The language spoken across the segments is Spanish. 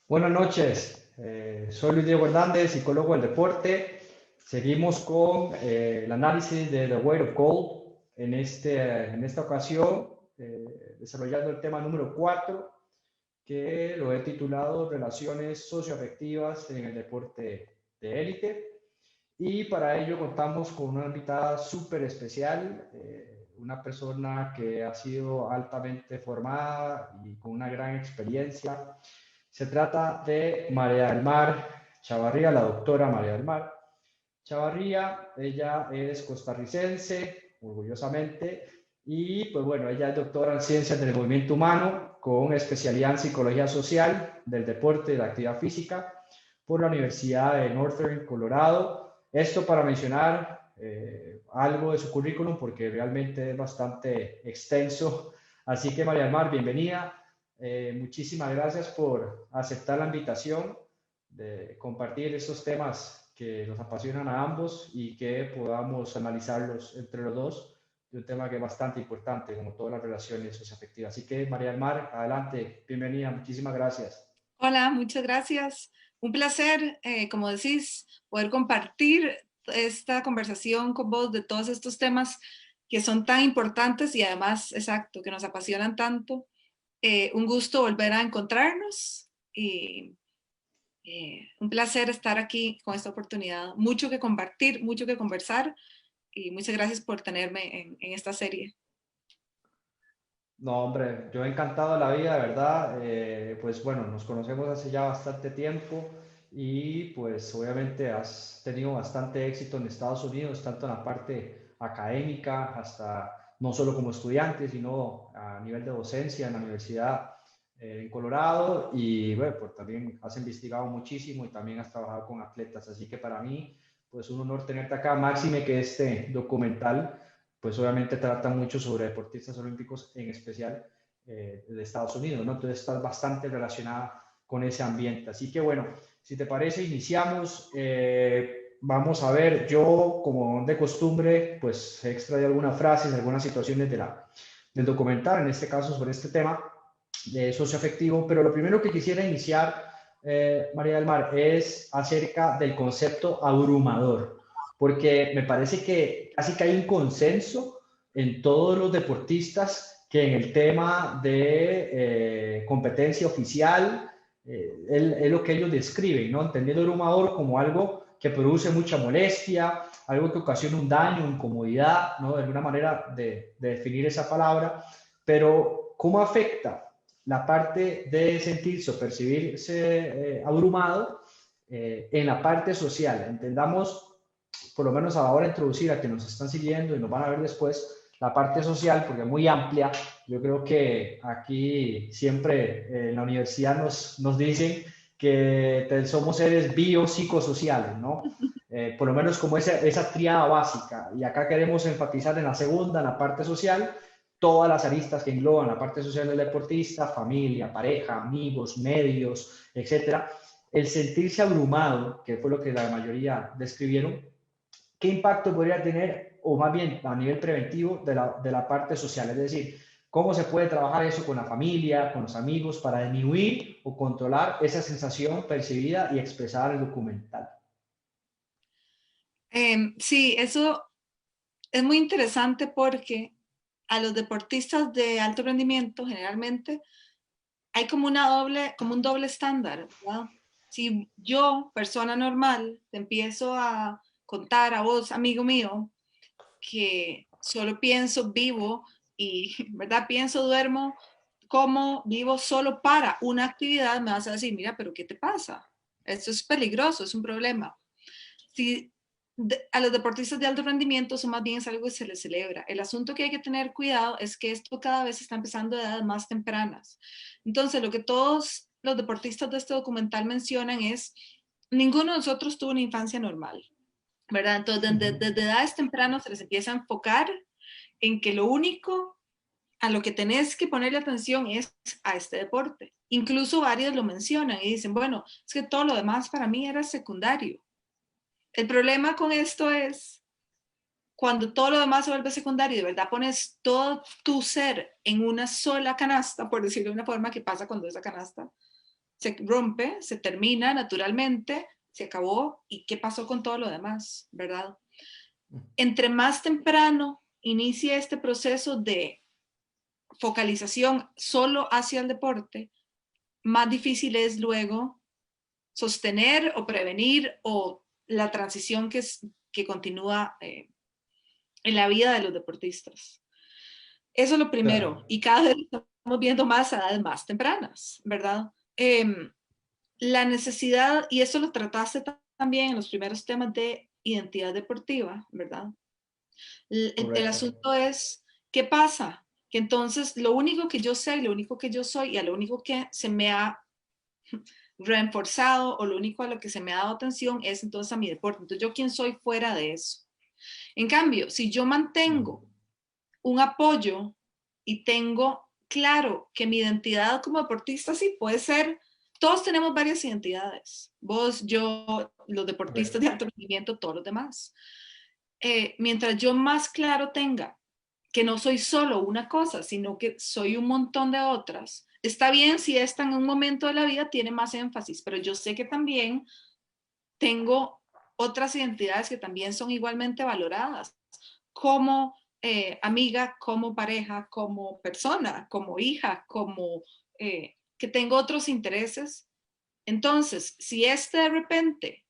Buenas noches, soy Luis Diego Hernández, psicólogo del deporte. Seguimos con el análisis de The Weight of Gold. En esta ocasión, desarrollando el tema número 4, que lo he titulado Relaciones socioafectivas en el deporte de élite. Y para ello contamos con una invitada súper especial, una persona que ha sido altamente formada y con una gran experiencia. Se trata de María del Mar Chavarría, la doctora María del Mar Chavarría. Ella es costarricense, orgullosamente, y pues bueno, ella es doctora en Ciencias del Movimiento Humano con especialidad en Psicología Social, del Deporte y de la Actividad Física por la Universidad de Northern Colorado. Esto para mencionar algo de su currículum porque realmente es bastante extenso. Así que María del Mar, bienvenida. Muchísimas gracias por aceptar la invitación de compartir estos temas que nos apasionan a ambos y que podamos analizarlos entre los dos de un tema que es bastante importante, como todas las relaciones socioafectivas. Así que, María del Mar, adelante, bienvenida, muchísimas gracias. Hola, muchas gracias. Un placer, como decís, poder compartir esta conversación con vos de todos estos temas que son tan importantes y además, exacto, que nos apasionan tanto. Un gusto volver a encontrarnos y un placer estar aquí con esta oportunidad. Mucho que compartir, mucho que conversar y muchas gracias por tenerme en esta serie. No, hombre, yo he encantado de la vida, de verdad. Pues bueno, nos conocemos hace ya bastante tiempo y pues obviamente has tenido bastante éxito en Estados Unidos, tanto en la parte académica, hasta no solo como estudiante, sino a nivel de docencia en la universidad en Colorado. Y bueno, pues también has investigado muchísimo y también has trabajado con atletas. Así que para mí, pues un honor tenerte acá, máxime que este documental pues obviamente trata mucho sobre deportistas olímpicos, en especial de Estados Unidos, ¿no? Entonces estás bastante relacionada con ese ambiente. Así que bueno, si te parece, iniciamos. Vamos a ver, yo como de costumbre, pues he extraído algunas frases, algunas situaciones del documental, en este caso sobre este tema de socioafectivo, pero lo primero que quisiera iniciar, María del Mar, es acerca del concepto abrumador, porque me parece que casi que hay un consenso en todos los deportistas que en el tema de competencia oficial es lo que ellos describen, ¿no? Entendiendo el abrumador como algo que produce mucha molestia, algo que ocasiona un daño, incomodidad, ¿no? De alguna manera de definir esa palabra, pero ¿cómo afecta la parte de sentirse o percibirse abrumado en la parte social? Entendamos, por lo menos ahora introducir a que nos están siguiendo y nos van a ver después, la parte social, porque es muy amplia. Yo creo que aquí siempre en la universidad nos dicen que somos seres biopsicosociales, ¿no? Por lo menos como esa tríada básica. Y acá queremos enfatizar en la segunda, en la parte social, todas las aristas que engloban la parte social del deportista, familia, pareja, amigos, medios, etcétera. El sentirse abrumado, que fue lo que la mayoría describieron, ¿qué impacto podría tener, o más bien a nivel preventivo, de la parte social? Es decir, ¿cómo se puede trabajar eso con la familia, con los amigos, para disminuir o controlar esa sensación percibida y expresada en el documental? Sí, eso es muy interesante porque a los deportistas de alto rendimiento generalmente hay como un doble estándar, ¿verdad? Si yo, persona normal, te empiezo a contar a vos, amigo mío, que solo pienso, vivo y, ¿verdad? Pienso, duermo, como, vivo solo para una actividad, me vas a decir, mira, pero ¿qué te pasa? Esto es peligroso, es un problema. Si a los deportistas de alto rendimiento eso más bien es algo que se les celebra. El asunto que hay que tener cuidado es que esto cada vez está empezando a edades más tempranas. Entonces, lo que todos los deportistas de este documental mencionan es, ninguno de nosotros tuvo una infancia normal, ¿verdad? Entonces, desde edades tempranas se les empieza a enfocar en que lo único a lo que tenés que ponerle atención es a este deporte. Incluso varios lo mencionan y dicen, bueno, es que todo lo demás para mí era secundario. El problema con esto es cuando todo lo demás se vuelve secundario y de verdad pones todo tu ser en una sola canasta, por decirlo de una forma, que pasa cuando esa canasta se rompe, se termina naturalmente, se acabó, ¿y qué pasó con todo lo demás, verdad? Entre más temprano inicie este proceso de focalización solo hacia el deporte, más difícil es luego sostener o prevenir o la transición que continúa en la vida de los deportistas. Eso es lo primero, Claro. y cada vez estamos viendo más a edades más tempranas, ¿verdad? La necesidad, y eso lo trataste también en los primeros temas de identidad deportiva, ¿verdad? El Correcto. asunto es, ¿qué pasa? Que entonces lo único que yo sé, lo único que yo soy y a lo único que se me ha reforzado o lo único a lo que se me ha dado atención es entonces a mi deporte. Entonces, ¿yo quién soy fuera de eso? En cambio, si yo mantengo un apoyo y tengo claro que mi identidad como deportista sí puede ser, todos tenemos varias identidades, vos, yo, los deportistas Correcto. de alto rendimiento, todos los demás. Mientras yo más claro tenga que no soy solo una cosa, sino que soy un montón de otras, está bien si esta en un momento de la vida tiene más énfasis, pero yo sé que también tengo otras identidades que también son igualmente valoradas, como amiga, como pareja, como persona, como hija, como que tengo otros intereses. Entonces, si este de repente,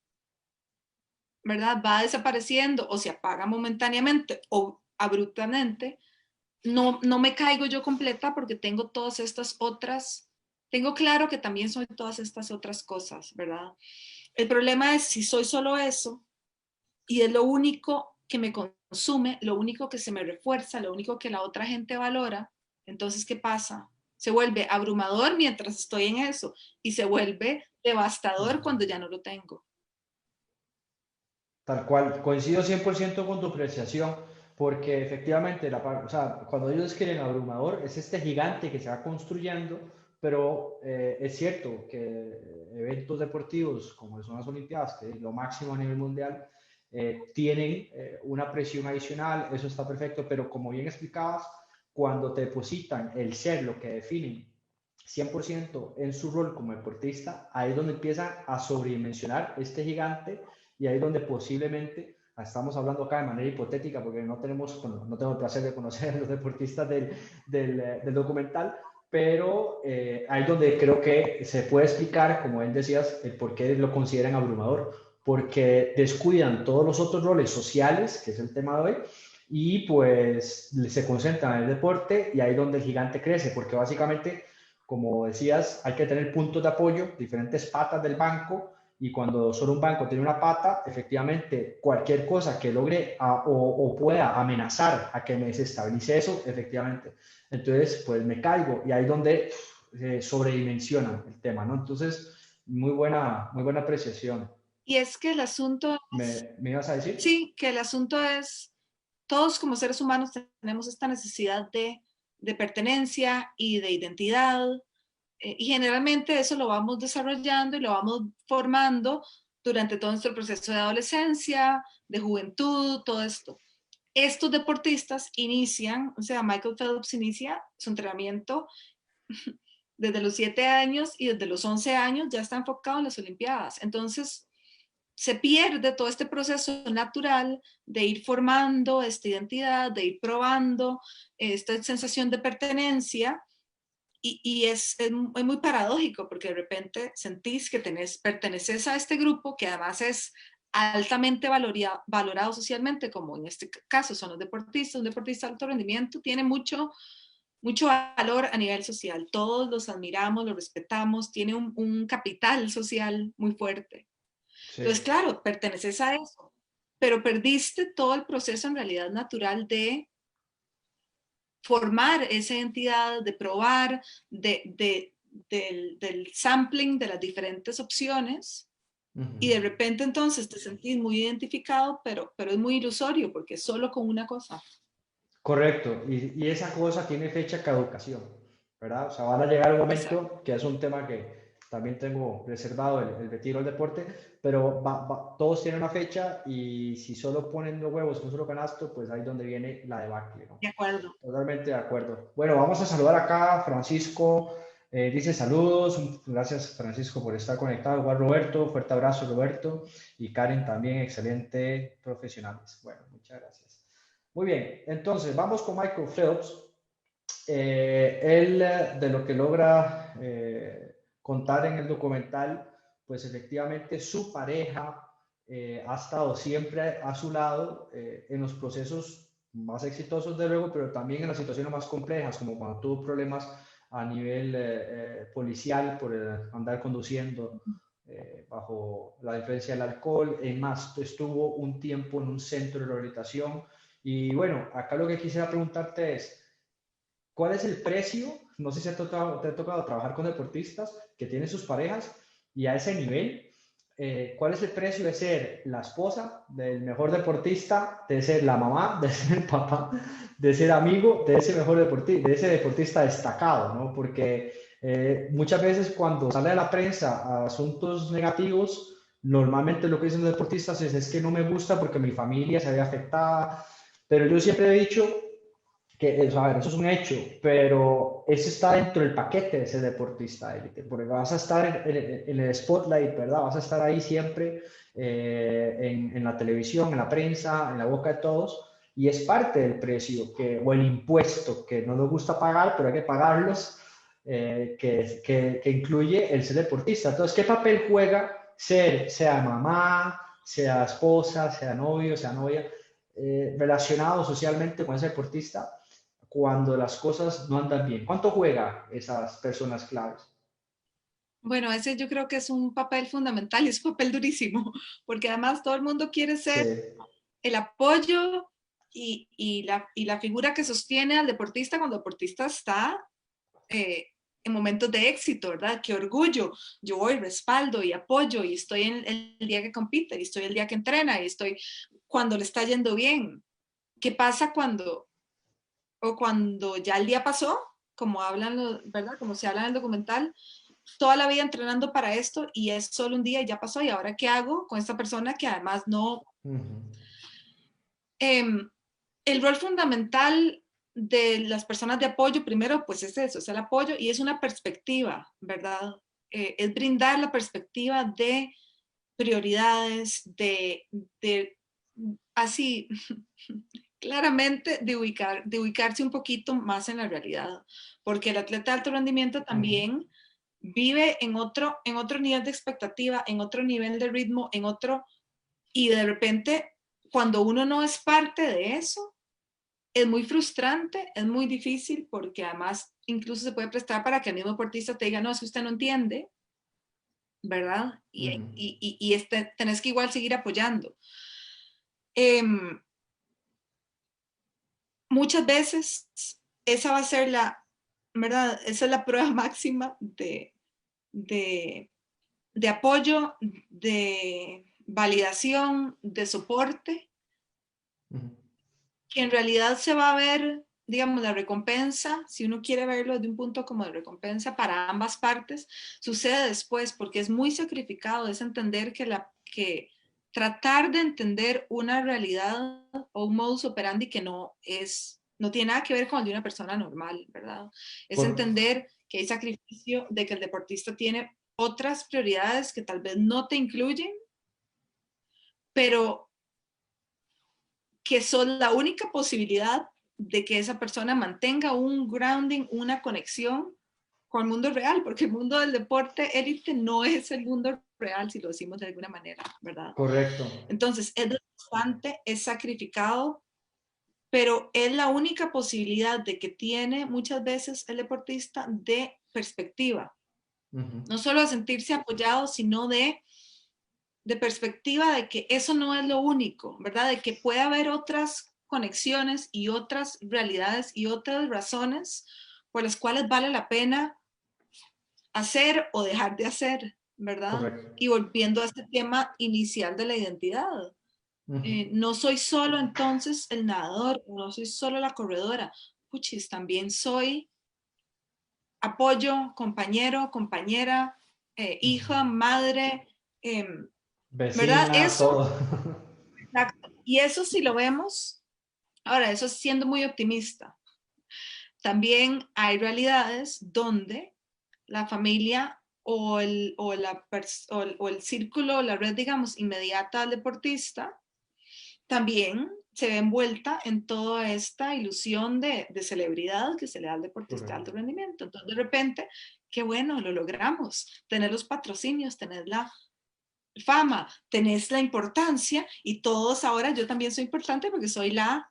¿verdad? Va desapareciendo o se apaga momentáneamente o abruptamente, no me caigo yo completa porque tengo todas estas otras, tengo claro que también soy todas estas otras cosas, ¿verdad? El problema es si soy solo eso y es lo único que me consume, lo único que se me refuerza, lo único que la otra gente valora, entonces, ¿qué pasa? Se vuelve abrumador mientras estoy en eso y se vuelve devastador cuando ya no lo tengo. Tal cual, coincido 100% con tu apreciación, porque efectivamente, o sea, cuando ellos escriben abrumador, es este gigante que se va construyendo, pero es cierto que eventos deportivos como son las Olimpiadas, que es lo máximo a nivel mundial, tienen una presión adicional, eso está perfecto, pero como bien explicabas, cuando te depositan el ser, lo que definen 100% en su rol como deportista, ahí es donde empieza a sobredimensionar este gigante y ahí es donde posiblemente, estamos hablando acá de manera hipotética porque no tenemos, bueno, no tengo el placer de conocer a los deportistas del documental, pero ahí es donde creo que se puede explicar, como él decías, el por qué lo consideran abrumador, porque descuidan todos los otros roles sociales, que es el tema de hoy, y pues se concentran en el deporte y ahí es donde el gigante crece, porque básicamente, como decías, hay que tener puntos de apoyo, diferentes patas del banco, y cuando solo un banco tiene una pata, efectivamente cualquier cosa que logre o pueda amenazar a que me desestabilice eso, efectivamente, entonces pues me caigo y ahí es donde sobredimensiona el tema, ¿no? Entonces, muy buena apreciación. Y es que el asunto es, Me ibas a decir? sí, que el asunto es, todos como seres humanos tenemos esta necesidad de pertenencia y de identidad, y generalmente eso lo vamos desarrollando y lo vamos formando durante todo nuestro proceso de adolescencia, de juventud, todo esto. Estos deportistas inician, o sea, Michael Phelps inicia su entrenamiento desde los 7 años y desde los 11 años ya está enfocado en las Olimpiadas. Entonces, se pierde todo este proceso natural de ir formando esta identidad, de ir probando esta sensación de pertenencia y es muy paradójico porque de repente sentís que perteneces a este grupo que además es altamente valorado socialmente, como en este caso son los deportistas. Un deportista de alto rendimiento tiene mucho valor a nivel social. Todos los admiramos, los respetamos, tiene un capital social muy fuerte. Entonces, Sí. claro, perteneces a eso, pero perdiste todo el proceso en realidad natural de formar esa identidad, de probar, del sampling de las diferentes opciones Uh y de -huh. repente entonces te sentís muy identificado, pero es muy ilusorio porque es solo con una cosa. Correcto, y esa cosa tiene fecha caducación, ¿verdad? O sea, van a llegar un Exacto. momento, que es un tema que también tengo reservado, el retiro del deporte, pero todos tienen una fecha y si solo ponen los huevos en un solo canasto, pues ahí es donde viene la debacle, ¿no? De acuerdo. Totalmente de acuerdo. Bueno, vamos a saludar acá a Francisco Dice saludos, gracias Francisco por estar conectado. Igual Roberto, fuerte abrazo Roberto. Y Karen también, excelente profesionales. Bueno, muchas gracias. Muy bien, entonces vamos con Michael Phelps. Él, de lo que logra contar en el documental, pues efectivamente su pareja ha estado siempre a su lado en los procesos más exitosos de luego, pero también en las situaciones más complejas, como cuando tuvo problemas a nivel policial por andar conduciendo bajo la influencia del alcohol. En más, estuvo un tiempo en un centro de rehabilitación. Y bueno, acá lo que quisiera preguntarte es, ¿cuál es el precio? No sé si te ha tocado trabajar con deportistas que tienen sus parejas y a ese nivel, ¿cuál es el precio de ser la esposa del mejor deportista, de ser la mamá, de ser el papá, de ser amigo de ese mejor deportista, de ese deportista destacado, ¿no? Porque muchas veces cuando sale a la prensa asuntos negativos, normalmente lo que dicen los deportistas es que no me gusta porque mi familia se ve afectada, pero yo siempre he dicho que eso, a ver, eso es un hecho, pero eso está dentro del paquete de ser deportista élite, porque vas a estar en el spotlight, ¿verdad? Vas a estar ahí siempre en la televisión, en la prensa, en la boca de todos, y es parte del precio que, o el impuesto que no nos gusta pagar, pero hay que pagarlos, que incluye el ser deportista. Entonces, ¿qué papel juega ser, sea mamá, sea esposa, sea novio, sea novia, relacionado socialmente con ese deportista cuando las cosas no andan bien? ¿Cuánto juega esas personas claves? Bueno, ese yo creo que es un papel fundamental y es un papel durísimo, porque además todo el mundo quiere Sí. ser el apoyo y la figura que sostiene al deportista cuando el deportista está eh, en momentos de éxito, ¿verdad? Qué orgullo, yo voy, respaldo y apoyo y estoy en el día que compite y estoy el día que entrena y estoy cuando le está yendo bien. ¿Qué pasa cuando ya el día pasó, como hablan, ¿verdad? Como se habla en el documental, toda la vida entrenando para esto y es solo un día y ya pasó y ahora qué hago con esta persona que además no... Ujú. El rol fundamental de las personas de apoyo, primero, pues es eso, es el apoyo y es una perspectiva, ¿verdad? Es brindar la perspectiva de prioridades, de así, claramente de ubicarse un poquito más en la realidad, porque el atleta de alto rendimiento Ujú. también vive en otro nivel de expectativa, en otro nivel de ritmo, en otro, y de repente, cuando uno no es parte de eso, es muy frustrante, es muy difícil, porque además incluso se puede prestar para que el mismo deportista te diga, no, es que usted no entiende, ¿verdad? Ujú. Tenés que igual seguir apoyando. Eh, Muchas veces esa va a ser la, ¿verdad? Esa es la prueba máxima de, de apoyo, de validación, de soporte, Ujú. que en realidad se va a ver, digamos, la recompensa, si uno quiere verlo desde un punto como de recompensa para ambas partes, sucede después, porque es muy sacrificado, es entender que tratar de entender una realidad o un modus operandi que no tiene nada que ver con el de una persona normal, ¿verdad? Es Por, entender que hay sacrificio, de que el deportista tiene otras prioridades que tal vez no te incluyen, pero que son la única posibilidad de que esa persona mantenga un grounding, una conexión con el mundo real, porque el mundo del deporte élite no es el mundo real, si lo decimos de alguna manera, ¿verdad? correcto. Entonces, es desgastante, es sacrificado, pero es la única posibilidad de que tiene muchas veces el deportista de perspectiva, Ujú. no solo de sentirse apoyado, sino de perspectiva de que eso no es lo único, ¿verdad? De que puede haber otras conexiones y otras realidades y otras razones por las cuales vale la pena hacer o dejar de hacer, ¿verdad? Correcto. Y volviendo a este tema inicial de la identidad. Ujú. No soy solo entonces el nadador, no soy solo la corredora, puchis, también soy apoyo, compañero, compañera, Ujú. hija, madre, eh, ¿verdad? Vecina, Eso, todo. exacto. Y eso si lo vemos, ahora, eso siendo muy optimista. También hay realidades donde la familia o el círculo, la red, digamos, inmediata al deportista, también se ve envuelta en toda esta ilusión de celebridad que se le da al deportista de alto Correcto. rendimiento. Entonces, de repente, qué bueno, lo logramos. Tener los patrocinios, tener la fama, tenés la importancia y todos ahora, yo también soy importante porque soy la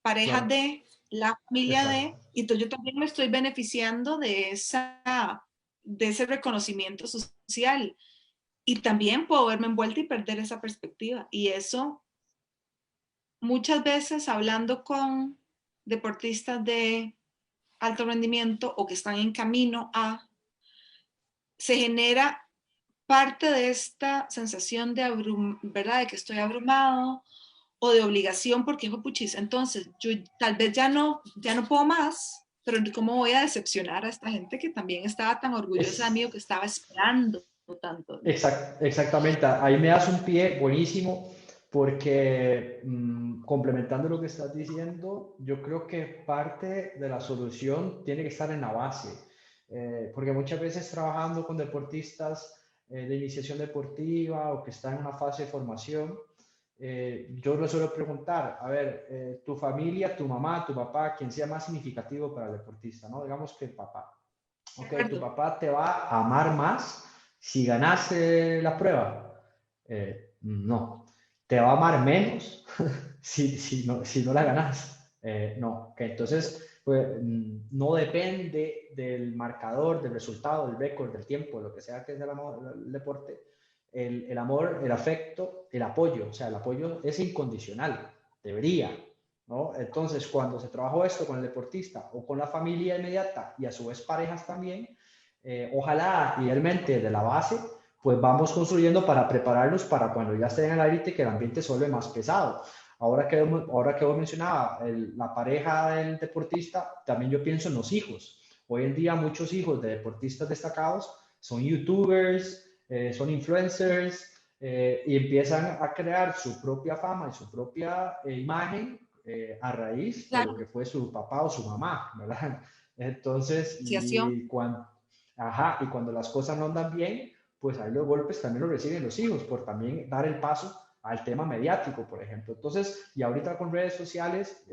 pareja Claro, de, la familia exacto. de, y entonces yo también me estoy beneficiando de ese reconocimiento social y también puedo verme envuelta y perder esa perspectiva. Y eso muchas veces hablando con deportistas de alto rendimiento o que están en camino se genera parte de esta sensación de ¿verdad? De que estoy abrumado o de obligación porque hijo puchis, entonces yo tal vez ya no puedo más, pero ¿cómo voy a decepcionar a esta gente que también estaba tan orgullosa de mí o Es, que estaba esperando tanto de mí? exactamente, ahí me das un pie buenísimo porque complementando lo que estás diciendo, yo creo que parte de la solución tiene que estar en la base, porque muchas veces trabajando con deportistas de iniciación deportiva o que están en una fase de formación, yo les suelo preguntar, a ver, tu familia, tu mamá, tu papá, quien sea más significativo para el deportista, ¿no? Digamos que el papá. De Ok, tu acuerdo. papá te va a amar más si ganaste la prueba. No. Te va a amar menos si no la ganas. No. Okay, entonces, pues, no depende del marcador, del resultado, del récord, del tiempo, lo que sea que es el deporte. El amor, el afecto, el apoyo. O sea, el apoyo es incondicional. Debería. ¿No? Entonces, cuando se trabajó esto con el deportista o con la familia inmediata y a su vez parejas también, ojalá idealmente de la base, pues vamos construyendo para prepararlos para cuando ya estén en el élite que el ambiente se vuelve más pesado. Ahora que vos mencionaba la pareja del deportista, también yo pienso en los hijos. Hoy en día muchos hijos de deportistas destacados son youtubers, son influencers, y empiezan a crear su propia fama y su propia imagen a raíz de lo Claro, que fue su papá o su mamá, ¿verdad? Entonces, asociación. y cuando las cosas no andan bien, pues ahí los golpes también los reciben los hijos por también dar el paso al tema mediático, por ejemplo. Entonces, y ahorita con redes sociales,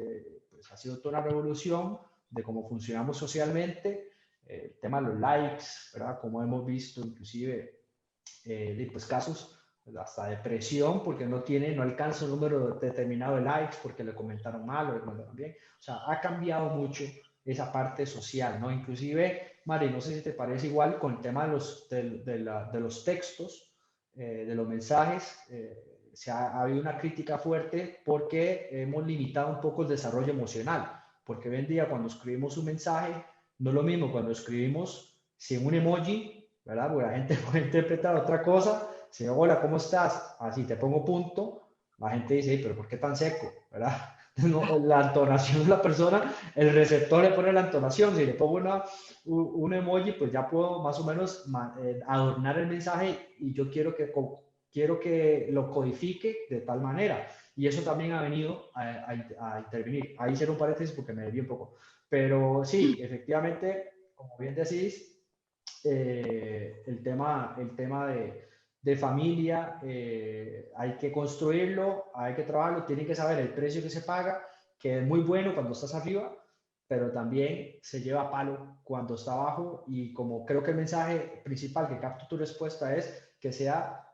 pues ha sido toda una revolución de cómo funcionamos socialmente, el tema de los likes, ¿verdad? Como hemos visto inclusive pues casos hasta depresión porque no alcanza un número determinado de likes porque le comentaron mal o le comentaron bien. O sea, ha cambiado mucho esa parte social, ¿no? Inclusive, Mari, no sé si te parece igual con el tema de los textos, de los mensajes, ha habido una crítica fuerte porque hemos limitado un poco el desarrollo emocional, porque hoy en día cuando escribimos un mensaje, no es lo mismo cuando escribimos sin un emoji, ¿verdad? Porque la gente puede interpretar otra cosa. Si yo, hola, ¿cómo estás? Así te pongo punto, la gente dice, pero ¿por qué tan seco? ¿Verdad? No, la entonación de la persona, el receptor le pone la entonación. Si le pongo un emoji, pues ya puedo más o menos adornar el mensaje y yo quiero que lo codifique de tal manera. Y eso también ha venido a intervenir. Ahí será un paréntesis porque me desvié un poco. Pero sí, efectivamente, como bien decís, el tema de familia, hay que construirlo, hay que trabajarlo, tienen que saber el precio que se paga, que es muy bueno cuando estás arriba, pero también se lleva a palo cuando está abajo y como creo que el mensaje principal que capto tu respuesta es que sea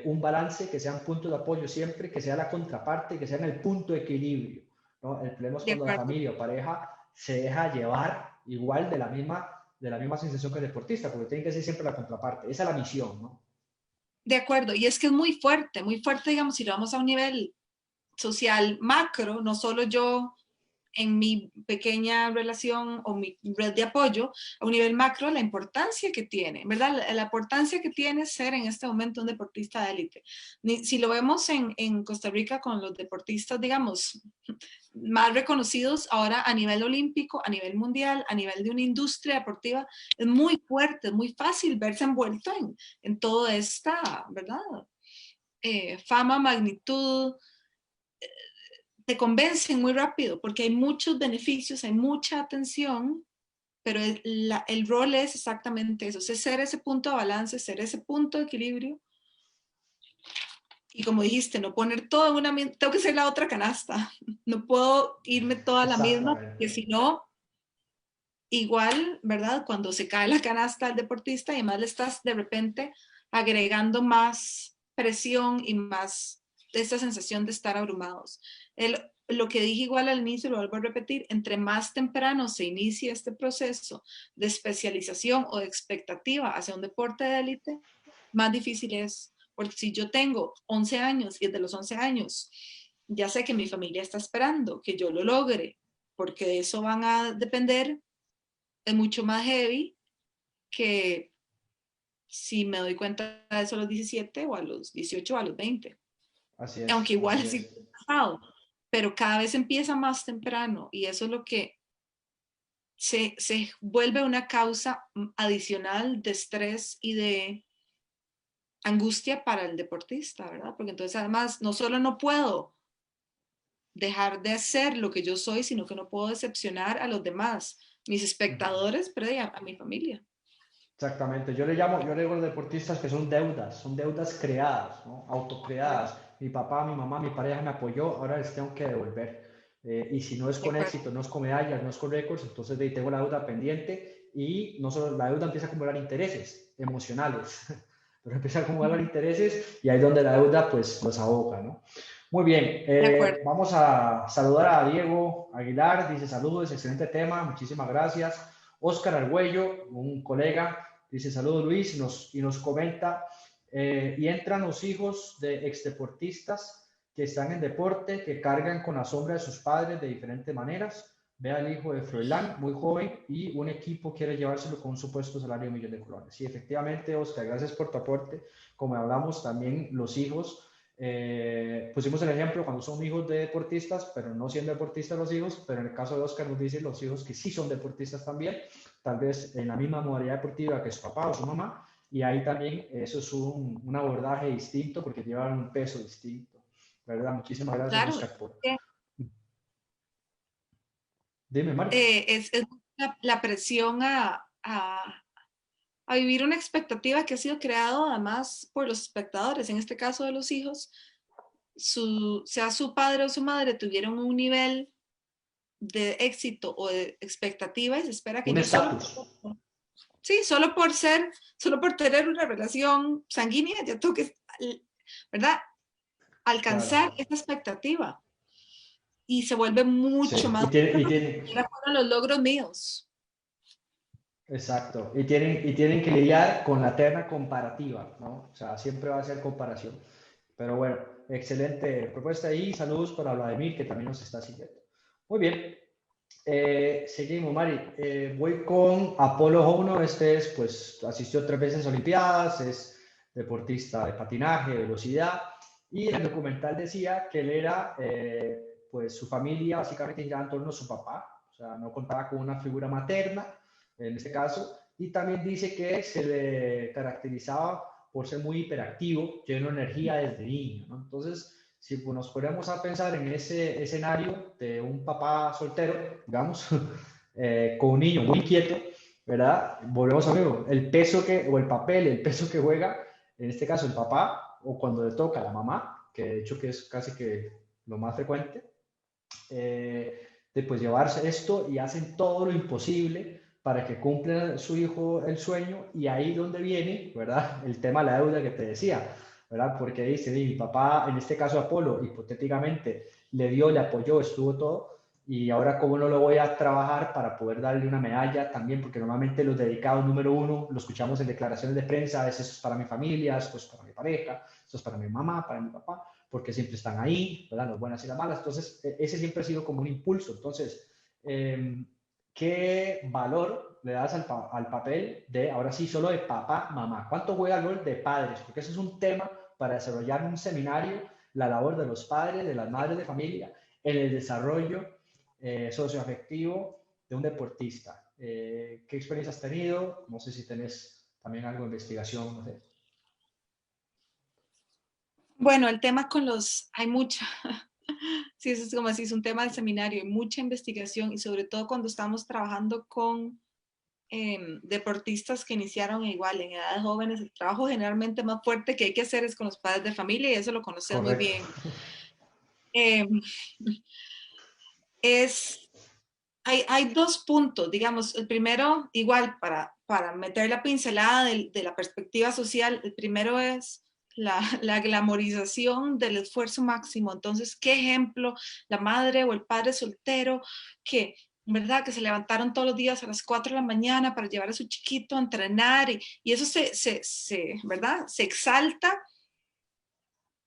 un balance, que sea un punto de apoyo siempre, que sea la contraparte, que sea en el punto de equilibrio, ¿no? El problema es De cuando la acuerdo. familia o pareja se deja llevar igual de la misma sensación que el deportista, porque tiene que ser siempre la contraparte. Esa es la misión, ¿no? De acuerdo. Y es que es muy fuerte, digamos, si lo vamos a un nivel social macro, no solo yo en mi pequeña relación o mi red de apoyo, a un nivel macro, la importancia que tiene, ¿verdad? La importancia que tiene ser en este momento un deportista de élite. Si lo vemos en Costa Rica con los deportistas, digamos, más reconocidos ahora a nivel olímpico, a nivel mundial, a nivel de una industria deportiva, es muy fuerte, es muy fácil verse envuelto en toda esta, ¿verdad? Fama, magnitud, te convencen muy rápido porque hay muchos beneficios, hay mucha atención, pero el rol es exactamente eso, es ser ese punto de balance, ser ese punto de equilibrio. Y como dijiste, no poner todo en una misma, tengo que ser la otra canasta. No puedo irme toda a la misma, porque Exactamente. si no, igual, ¿verdad? Cuando se cae la canasta al deportista y además le estás de repente agregando más presión y más de esta sensación de estar abrumados. Lo que dije igual al inicio, lo vuelvo a repetir, entre más temprano se inicie este proceso de especialización o de expectativa hacia un deporte de élite, más difícil es. Porque si yo tengo 11 años y desde los 11 años ya sé que mi familia está esperando que yo lo logre, porque de eso van a depender, es mucho más heavy que si me doy cuenta de eso a los 17 o a los 18 o a los 20. Así Aunque es, igual así sí es. he pasado, pero cada vez empieza más temprano y eso es lo que se vuelve una causa adicional de estrés y de angustia para el deportista, ¿verdad? Porque entonces además no solo no puedo dejar de ser lo que yo soy, sino que no puedo decepcionar a los demás, mis espectadores, pero a mi familia. Exactamente, yo le digo a los deportistas que son deudas creadas, ¿no? Autocreadas. Mi papá, mi mamá, mi pareja me apoyó, ahora les tengo que devolver. Y si no es De con acuerdo. éxito, no es con medallas, no es con récords, entonces de ahí tengo la deuda pendiente y no solo la deuda empieza a acumular intereses emocionales, pero empieza a acumular intereses y ahí es donde la deuda pues los ahoga, ¿no? Muy bien, De acuerdo. vamos a saludar a Diego Aguilar, dice saludos, excelente tema, muchísimas gracias. Oscar Argüello, un colega, dice saludos Luis y nos comenta, y entran los hijos de exdeportistas que están en deporte, que cargan con la sombra de sus padres de diferentes maneras. Ve al hijo de Froilán, muy joven, y un equipo quiere llevárselo con un supuesto salario de 1 millón de colones. Sí, efectivamente, Oscar, gracias por tu aporte. Como hablamos, también los hijos, pusimos el ejemplo cuando son hijos de deportistas, pero no siendo deportistas los hijos, pero en el caso de Oscar nos dice los hijos que sí son deportistas también, tal vez en la misma modalidad deportiva que su papá o su mamá, y ahí también eso es un abordaje distinto porque llevan un peso distinto, ¿verdad? Muchísimas gracias, Claro, Oscar, por... Dime, Mari. es la presión a vivir una expectativa que ha sido creada además por los espectadores, en este caso de los hijos, sea su padre o su madre tuvieron un nivel de éxito o de expectativa y se espera que Un yo estatus. sí, solo por tener una relación sanguínea, ya tengo que, ¿verdad? Alcanzar Claro. esa expectativa y se vuelve Sí, mucho más, y tienen, fueron los logros míos. exacto, y tienen que lidiar con la eterna comparativa, ¿no? O sea, siempre va a ser comparación. Pero bueno, excelente propuesta y saludos para Vladimir, que también nos está siguiendo. Muy bien, seguimos, Mari. Voy con Apolo 1, este es, pues, asistió 3 veces a Olimpiadas, es deportista de patinaje, de velocidad, y el documental decía que él era, pues, su familia básicamente giraba en torno a su papá, o sea, no contaba con una figura materna, en este caso, y también dice que se le caracterizaba por ser muy hiperactivo, lleno de energía desde niño, ¿no? Entonces, si nos ponemos a pensar en ese escenario de un papá soltero, digamos, con un niño muy inquieto, ¿verdad? Volvemos a ver el peso que, o el papel, el peso que juega, en este caso el papá, o cuando le toca a la mamá, que de hecho que es casi que lo más frecuente, de pues llevarse esto y hacen todo lo imposible para que cumpla su hijo el sueño y ahí donde viene, ¿verdad? El tema de la deuda que te decía, ¿verdad? Porque dice, mi papá, en este caso Apolo, hipotéticamente le dio, le apoyó, estuvo todo, y ahora cómo no lo voy a trabajar para poder darle una medalla también, porque normalmente los dedicados número uno lo escuchamos en declaraciones de prensa, a veces es para mi familia, esto es para mi pareja, esto es para mi mamá, para mi papá, porque siempre están ahí, ¿verdad? Las buenas y las malas. Entonces, ese siempre ha sido como un impulso. Entonces, ¿qué valor le das al papel de, ahora sí, solo de papá, mamá? ¿Cuánto juega el rol de padres? Porque ese es un tema para desarrollar un seminario, la labor de los padres, de las madres de familia, en el desarrollo socioafectivo de un deportista. ¿Qué experiencia has tenido? No sé si tenés también algo de investigación, no sé. Bueno, el tema con hay mucha, sí, eso es como así, es un tema del seminario, hay mucha investigación y sobre todo cuando estamos trabajando con deportistas que iniciaron igual en edades jóvenes, el trabajo generalmente más fuerte que hay que hacer es con los padres de familia y eso lo conoces muy Correcto. bien. Eh, hay dos puntos, digamos, el primero, igual para meter la pincelada de la perspectiva social, el primero es la glamorización del esfuerzo máximo. Entonces, ¿qué ejemplo la madre o el padre soltero que, ¿verdad? Que se levantaron todos los días a las 4 de la mañana para llevar a su chiquito a entrenar y eso ¿verdad? Se exalta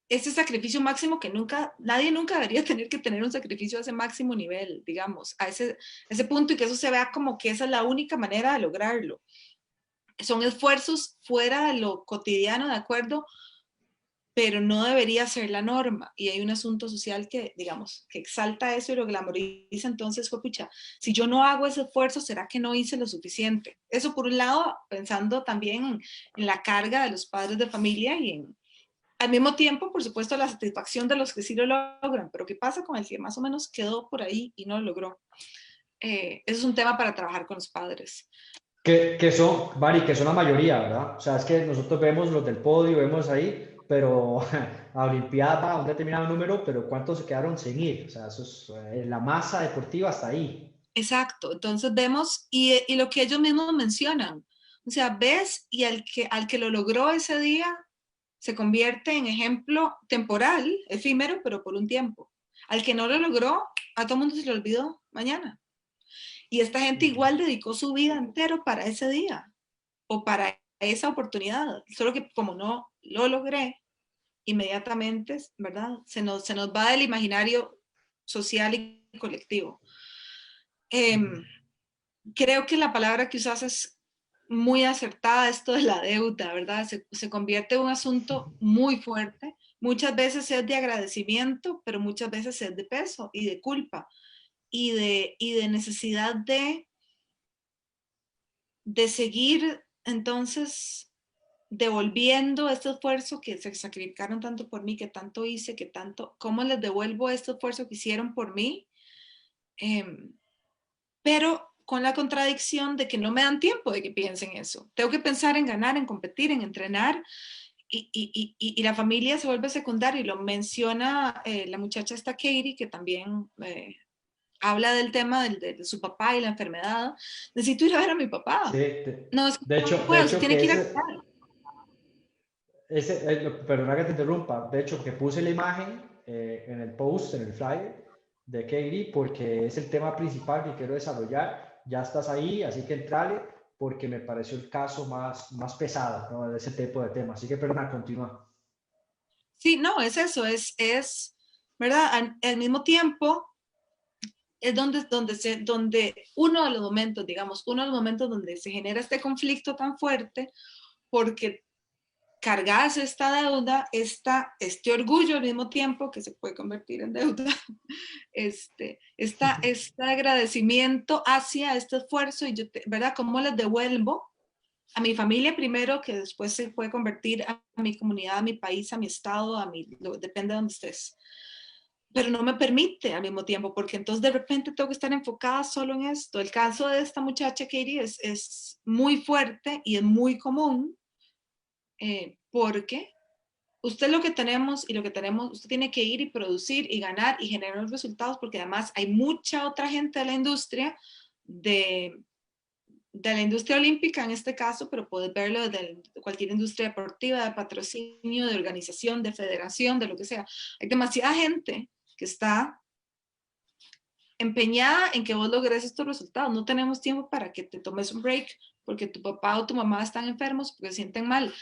ese sacrificio máximo que nadie nunca debería tener que tener un sacrificio a ese máximo nivel, digamos, a ese punto y que eso se vea como que esa es la única manera de lograrlo. Son esfuerzos fuera de lo cotidiano, ¿de acuerdo? Pero no debería ser la norma. Y hay un asunto social que, digamos, que exalta eso y lo glamoriza. Entonces, pucha, si yo no hago ese esfuerzo, ¿será que no hice lo suficiente? Eso por un lado, pensando también en la carga de los padres de familia y al mismo tiempo, por supuesto, la satisfacción de los que sí lo logran, pero ¿qué pasa con el que más o menos quedó por ahí y no lo logró? Eso es un tema para trabajar con los padres. Que son, Mari, que son la mayoría, ¿verdad? O sea, es que nosotros vemos los del podio, vemos ahí, pero a Olimpiada va un determinado número, pero ¿cuántos se quedaron sin ir? O sea, eso es, la masa deportiva hasta ahí. Exacto, entonces vemos y lo que ellos mismos mencionan, o sea, ves y al que lo logró ese día se convierte en ejemplo temporal, efímero, pero por un tiempo. Al que no lo logró, a todo el mundo se le olvidó mañana. Y esta gente igual dedicó su vida entero para ese día o para esa oportunidad. Solo que como no lo logré, inmediatamente, ¿verdad? Se nos va del imaginario social y colectivo. Creo que la palabra que usas es muy acertada, esto de la deuda, ¿verdad? Se convierte en un asunto muy fuerte. Muchas veces es de agradecimiento, pero muchas veces es de peso y de culpa y de necesidad de seguir entonces devolviendo este esfuerzo que se sacrificaron tanto por mí, que tanto hice, que tanto, ¿cómo les devuelvo este esfuerzo que hicieron por mí? Pero con la contradicción de que no me dan tiempo de que piensen eso. Tengo que pensar en ganar, en competir, en entrenar, y la familia se vuelve secundaria, y lo menciona la muchacha esta Katie, que también habla del tema de su papá y la enfermedad. Necesito ir a ver a mi Sí, papá. No, es que no de puedo, se hecho tiene que que ir a cuidar. perdona que te interrumpa, de hecho que puse la imagen en el post, en el flyer de Katie, porque es el tema principal que quiero desarrollar. Ya estás ahí, así que entrale, porque me pareció el caso más pesado, ¿no? De ese tipo de temas. Así que perdona, continúa. Sí, no, es eso, ¿verdad? Al mismo tiempo, es donde uno de los momentos, digamos, uno de los momentos donde se genera este conflicto tan fuerte, porque cargas esta deuda, este orgullo al mismo tiempo que se puede convertir en deuda, este agradecimiento hacia este esfuerzo y yo, ¿verdad? ¿Cómo les devuelvo a mi familia primero, que después se puede convertir a mi comunidad, a mi país, a mi estado, depende de donde estés? Pero no me permite al mismo tiempo, porque entonces de repente tengo que estar enfocada solo en esto. El caso de esta muchacha, Katie, es muy fuerte y es muy común, porque usted lo que tenemos y lo que tenemos, usted tiene que ir y producir y ganar y generar los resultados, porque además hay mucha otra gente de la industria, de, de la industria olímpica en este caso, pero puedes verlo desde cualquier industria deportiva, de patrocinio, de organización, de federación, de lo que sea. Hay demasiada gente que está empeñada en que vos logres estos resultados. No tenemos tiempo para que te tomes un break porque tu papá o tu mamá están enfermos, porque se sienten mal.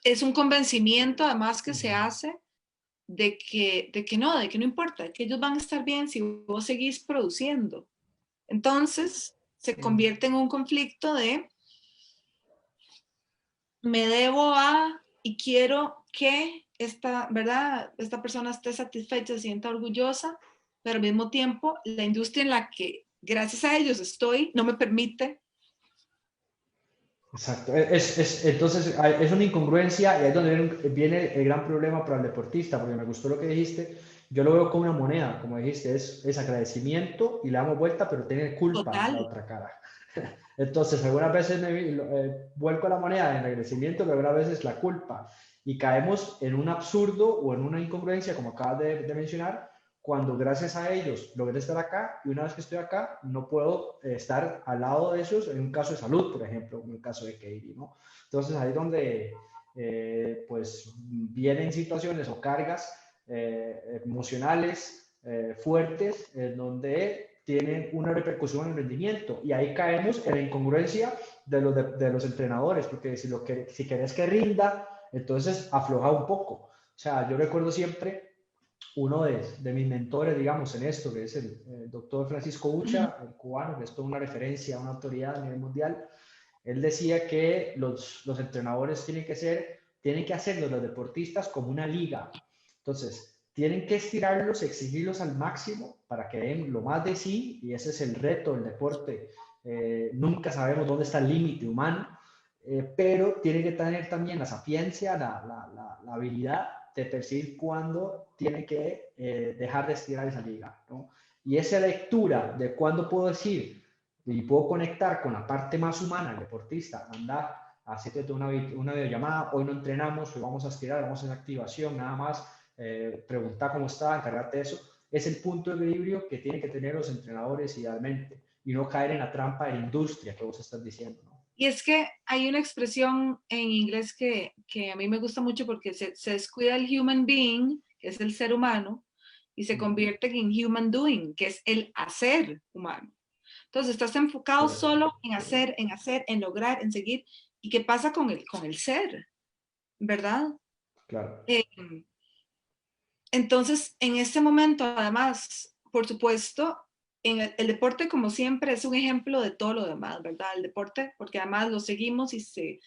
Es un convencimiento además que se hace de que no importa, que ellos van a estar bien si vos seguís produciendo. Entonces se convierte en un conflicto de me debo a y quiero que ¿verdad? Esta persona esté satisfecha, se sienta orgullosa, pero al mismo tiempo la industria en la que gracias a ellos estoy no me permite. Exacto. Entonces, es una incongruencia y ahí es donde viene el gran problema para el deportista, porque me gustó lo que dijiste. Yo lo veo como una moneda, como dijiste, es agradecimiento y le damos vuelta, pero tiene culpa Total, la otra cara. Entonces, algunas veces vuelco la moneda en agradecimiento, pero algunas veces la culpa. Y caemos en un absurdo o en una incongruencia, como acabas de mencionar, cuando gracias a ellos logré estar acá y una vez que estoy acá no puedo estar al lado de ellos en un caso de salud, por ejemplo, en el caso de Katie, ¿no? Entonces ahí es donde pues vienen situaciones o cargas emocionales fuertes en donde tienen una repercusión en el rendimiento y ahí caemos en la incongruencia de los entrenadores, porque si querés que rinda, entonces afloja un poco. O sea, yo recuerdo siempre uno de mis mentores, digamos, en esto, que es el doctor Francisco Ucha, el cubano, que es toda una referencia, una autoridad a nivel mundial. Él decía que los entrenadores tienen que hacerlos los deportistas como una liga. Entonces, tienen que estirarlos, exigirlos al máximo para que den lo más de sí, y ese es el reto del deporte. Nunca sabemos dónde está el límite humano, pero tienen que tener también la sapiencia, la habilidad de percibir cuándo tiene que dejar de estirar esa liga, ¿no? Y esa lectura de cuándo puedo decir y puedo conectar con la parte más humana del deportista, anda, hacerte una videollamada, hoy no entrenamos, hoy vamos a estirar, vamos a hacer activación, nada más, preguntar cómo está, encargarte de eso, es el punto de equilibrio que tienen que tener los entrenadores idealmente y no caer en la trampa de la industria que vos estás diciendo, ¿no? Y es que hay una expresión en inglés que a mí me gusta mucho porque se descuida el human being, que es el ser humano, y se convierte en human doing, que es el hacer humano. Entonces, estás enfocado solo en hacer, en lograr, en seguir. ¿Y qué pasa con el ser? ¿Verdad? Claro. Entonces, en este momento, además, por supuesto, en el deporte, como siempre, es un ejemplo de todo lo demás, ¿verdad? El deporte, porque además lo seguimos y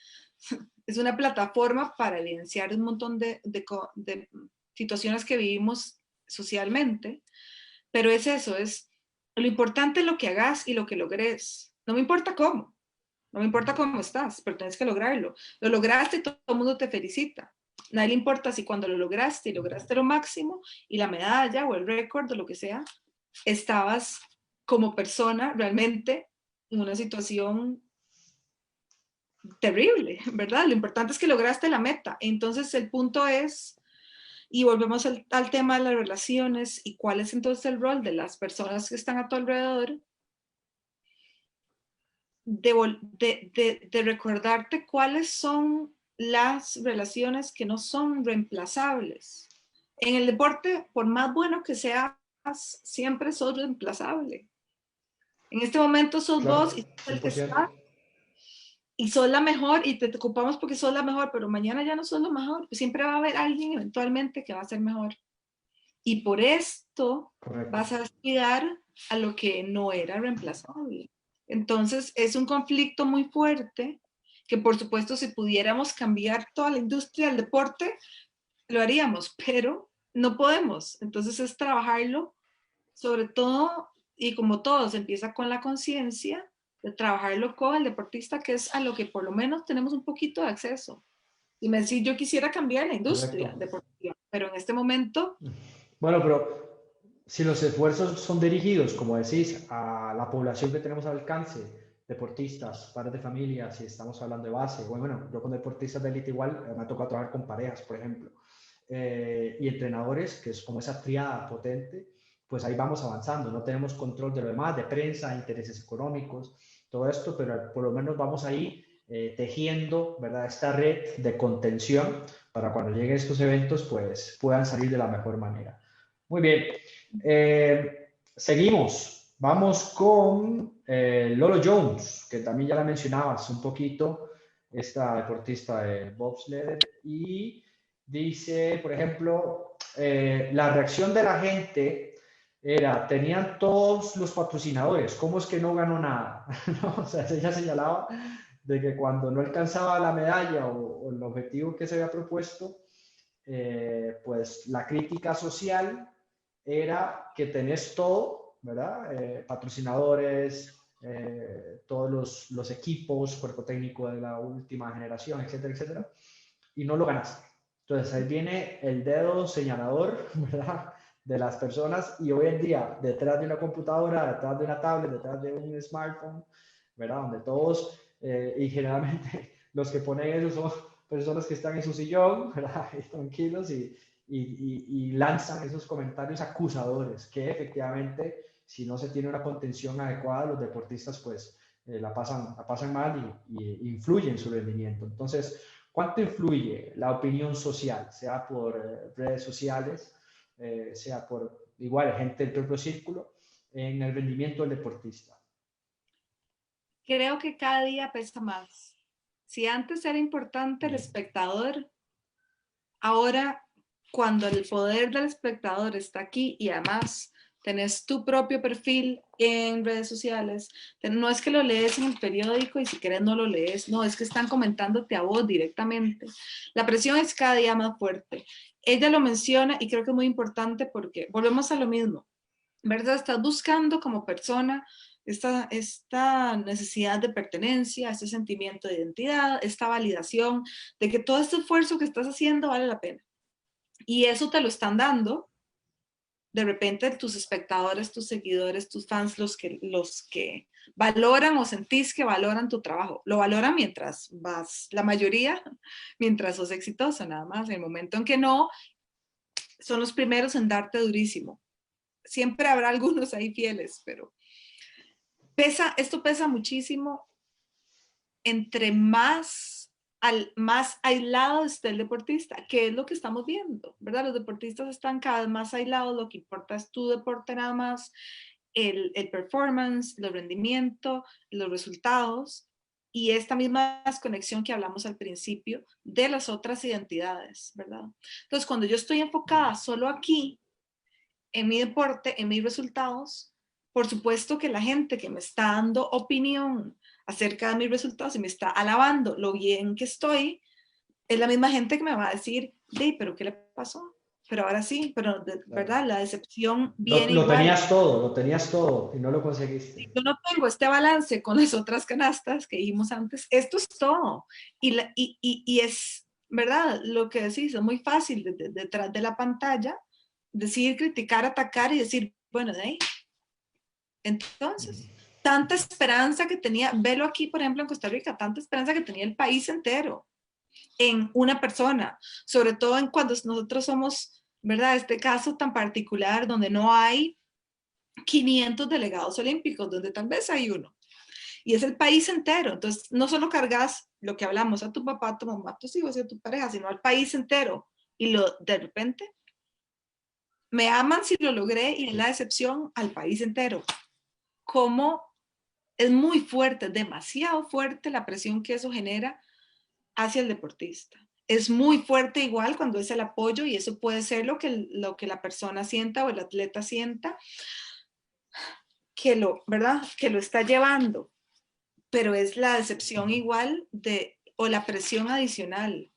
es una plataforma para evidenciar un montón de situaciones que vivimos socialmente, pero es eso, es lo importante es lo que hagas y lo que logres. No me importa cómo, no me importa cómo estás, pero tienes que lograrlo. Lo lograste, todo el mundo te felicita. Nadie le importa si cuando lo lograste y lograste lo máximo y la medalla o el récord o lo que sea, estabas como persona realmente en una situación terrible, ¿verdad? Lo importante es que lograste la meta. Entonces el punto es, y volvemos al tema de las relaciones y cuál es entonces el rol de las personas que están a tu alrededor, de recordarte cuáles son las relaciones que no son reemplazables. En el deporte, por más bueno que seas, siempre sos reemplazable. En este momento sos Claro, vos y sos el que 100%. está y sos la mejor y te ocupamos porque sos la mejor, pero mañana ya no sos lo mejor. Pues siempre va a haber alguien eventualmente que va a ser mejor. Y por esto Correcto. vas a aspirar a lo que no era reemplazable. Entonces es un conflicto muy fuerte que por supuesto si pudiéramos cambiar toda la industria del deporte, lo haríamos, pero no podemos. Entonces es trabajarlo, sobre todo, y como todos, empieza con la conciencia de trabajarlo con el deportista, que es a lo que por lo menos tenemos un poquito de acceso. Y me decís, yo quisiera cambiar la industria Correcto. deportiva, pero en este momento Bueno, pero si los esfuerzos son dirigidos, como decís, a la población que tenemos al alcance, deportistas, padres de familia, si estamos hablando de base, bueno, yo con deportistas de élite igual me ha tocado trabajar con parejas, por ejemplo, y entrenadores, que es como esa triada potente, pues ahí vamos avanzando, no tenemos control de lo demás, de prensa, intereses económicos, todo esto, pero por lo menos vamos ahí tejiendo, ¿verdad? Esta red de contención para cuando lleguen estos eventos, pues puedan salir de la mejor manera. Muy bien. Seguimos. Vamos con Lolo Jones, que también ya la mencionabas un poquito, esta deportista de bobsled. Y dice, por ejemplo, la reacción de la gente era, tenían todos los patrocinadores, ¿cómo es que no ganó nada? ¿No? O sea, ella señalaba de que cuando no alcanzaba la medalla o el objetivo que se había propuesto, pues la crítica social era que tenés todo, ¿verdad? Patrocinadores, todos los equipos, cuerpo técnico de la última generación, etcétera, etcétera, y no lo ganaste. Entonces ahí viene el dedo señalador, ¿verdad? De las personas y hoy en día, detrás de una computadora, detrás de una tablet, detrás de un smartphone, ¿verdad? Donde todos, y generalmente los que ponen eso son personas que están en su sillón, ¿verdad? Y tranquilos y lanzan esos comentarios acusadores que efectivamente, si no se tiene una contención adecuada, los deportistas pues la pasan mal y influyen en su rendimiento. Entonces, ¿cuánto influye la opinión social, sea por redes sociales, sea por igual gente del propio círculo, en el rendimiento del deportista? Creo que cada día pesa más. Si antes era importante el Bien. espectador, ahora cuando el poder del espectador está aquí y además tenés tu propio perfil en redes sociales, no es que lo lees en el periódico y si querés no lo lees, no, es que están comentándote a vos directamente. La presión es cada día más fuerte. Ella lo menciona y creo que es muy importante porque volvemos a lo mismo, ¿verdad? Estás buscando como persona esta necesidad de pertenencia, este sentimiento de identidad, esta validación de que todo este esfuerzo que estás haciendo vale la pena. Y eso te lo están dando de repente tus espectadores, tus seguidores, tus fans, los que valoran o sentís que valoran tu trabajo. Lo valoran mientras vas, la mayoría, mientras sos exitoso, nada más. En el momento en que no, son los primeros en darte durísimo. Siempre habrá algunos ahí fieles, pero esto pesa muchísimo entre más aislado esté el deportista, que es lo que estamos viendo, ¿verdad? Los deportistas están cada vez más aislados, lo que importa es tu deporte nada más, el performance, el rendimiento, los resultados y esta misma desconexión que hablamos al principio de las otras identidades, ¿verdad? Entonces, cuando yo estoy enfocada solo aquí, en mi deporte, en mis resultados, por supuesto que la gente que me está dando opinión acerca de mis resultados y me está alabando lo bien que estoy, es la misma gente que me va a decir, pero ¿qué le pasó? Pero ahora sí, pero Claro. ¿verdad? La decepción viene igual. Lo tenías todo y no lo Si conseguiste. yo no tengo este balance con las otras canastas que dijimos antes, esto es todo. Y es, ¿verdad? Lo que decís, es muy fácil detrás de la pantalla decir, criticar, atacar y decir, bueno, de ahí. Entonces, tanta esperanza que tenía, velo aquí, por ejemplo, en Costa Rica, tanta esperanza que tenía el país entero en una persona, sobre todo en cuando nosotros somos, ¿verdad? Este caso tan particular donde no hay 500 delegados olímpicos, donde tal vez hay uno. Y es el país entero. Entonces, no solo cargas lo que hablamos a tu papá, a tu mamá, a tus hijos y a tu pareja, sino al país entero. Y de repente me aman si lo logré y en la decepción al país entero. Como es muy fuerte, demasiado fuerte la presión que eso genera hacia el deportista. Es muy fuerte igual cuando es el apoyo y eso puede ser lo que la persona sienta o el atleta sienta ¿verdad? Que lo está llevando, pero es la decepción igual o la presión adicional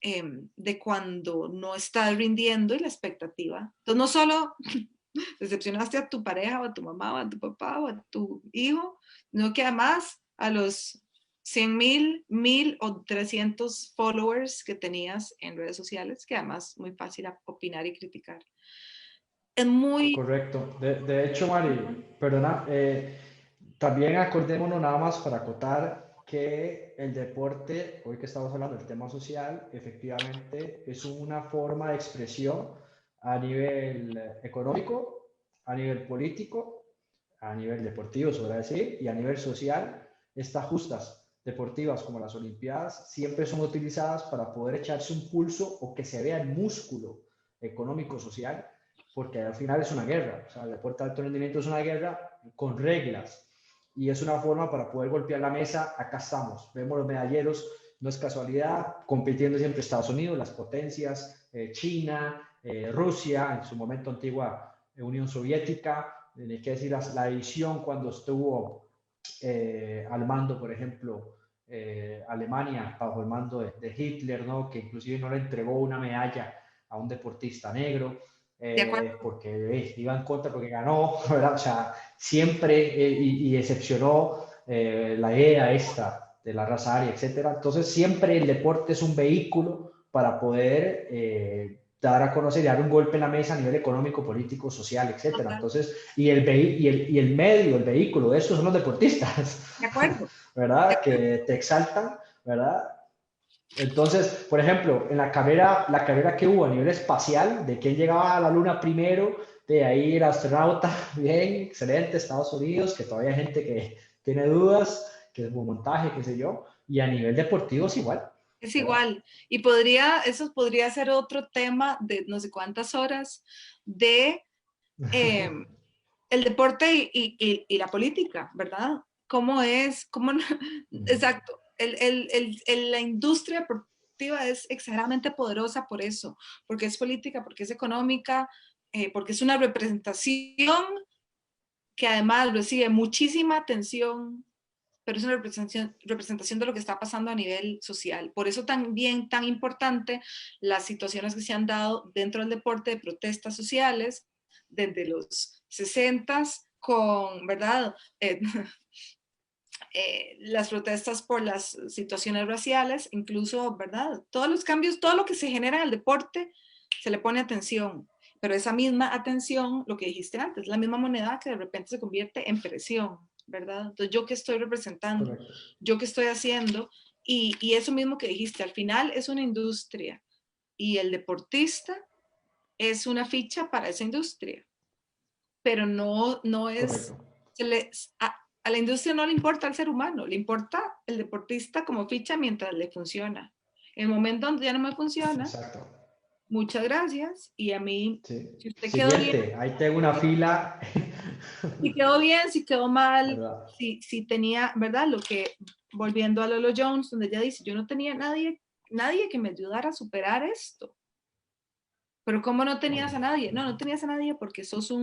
de cuando no estás rindiendo y la expectativa. Entonces, no solo decepcionaste a tu pareja o a tu mamá o a tu papá o a tu hijo, sino que además a los 100,000, 1,000 o 300 followers que tenías en redes sociales, que además es muy fácil opinar y criticar. Es muy... Correcto. De hecho, Mari, perdona, también acordémonos nada más para acotar que el deporte, hoy que estamos hablando del tema social, efectivamente es una forma de expresión a nivel económico, a nivel político, a nivel deportivo, se podrá decir, y a nivel social. Estas justas deportivas como las Olimpiadas siempre son utilizadas para poder echarse un pulso o que se vea el músculo económico-social, porque al final es una guerra. O sea, el deporte de alto rendimiento es una guerra con reglas y es una forma para poder golpear la mesa. Acá estamos, vemos los medalleros, no es casualidad, compitiendo siempre Estados Unidos, las potencias, China, Rusia, en su momento antigua Unión Soviética, hay que decir la división cuando estuvo al mando, por ejemplo, Alemania, bajo el mando de Hitler, ¿no? Que inclusive no le entregó una medalla a un deportista negro. De acuerdo. Porque iba en contra, porque ganó, ¿verdad? O sea, siempre y excepcionó la idea esta de la raza aria, etcétera. Entonces, siempre el deporte es un vehículo para poder dar a conocer y dar un golpe en la mesa a nivel económico, político, social, etcétera. Total, Entonces, el medio, el vehículo de estos son los deportistas, de acuerdo. ¿verdad? Que te exaltan, ¿verdad? Entonces, por ejemplo, en la carrera que hubo a nivel espacial, de quién llegaba a la luna primero, de ahí el astronauta, bien, excelente, Estados Unidos, que todavía hay gente que tiene dudas, que es un montaje, qué sé yo, y a nivel deportivo es igual, Es ¿verdad? igual. Y eso podría ser otro tema de no sé cuántas horas de eh, el deporte y la política, ¿verdad? ¿Cómo es? ¿Cómo no? Exacto. La industria deportiva es exageradamente poderosa por eso, porque es política, porque es económica, porque es una representación que además recibe muchísima atención, pero es una representación de lo que está pasando a nivel social. Por eso también tan importante las situaciones que se han dado dentro del deporte de protestas sociales desde los 60 con, ¿verdad? Las protestas por las situaciones raciales, incluso, ¿verdad? Todos los cambios, todo lo que se genera en el deporte, se le pone atención. Pero esa misma atención, lo que dijiste antes, la misma moneda que de repente se convierte en presión, ¿verdad? Entonces, yo que estoy representando, Correcto, yo que estoy haciendo, y eso mismo que dijiste, al final es una industria y el deportista es una ficha para esa industria, pero no es, correcto. se le, a la industria no le importa al ser humano, le importa el deportista como ficha mientras le funciona. En el momento donde ya no me funciona, Exacto. muchas gracias, y a mí, Sí. si usted quedó bien, Siguiente, ahí tengo una fila, si quedó bien, si quedó mal, ¿verdad? si tenía, ¿verdad? Lo que, volviendo a Lolo Jones, donde ella dice, yo no tenía nadie que me ayudara a superar esto. Pero ¿cómo no tenías a nadie? No tenías a nadie porque sos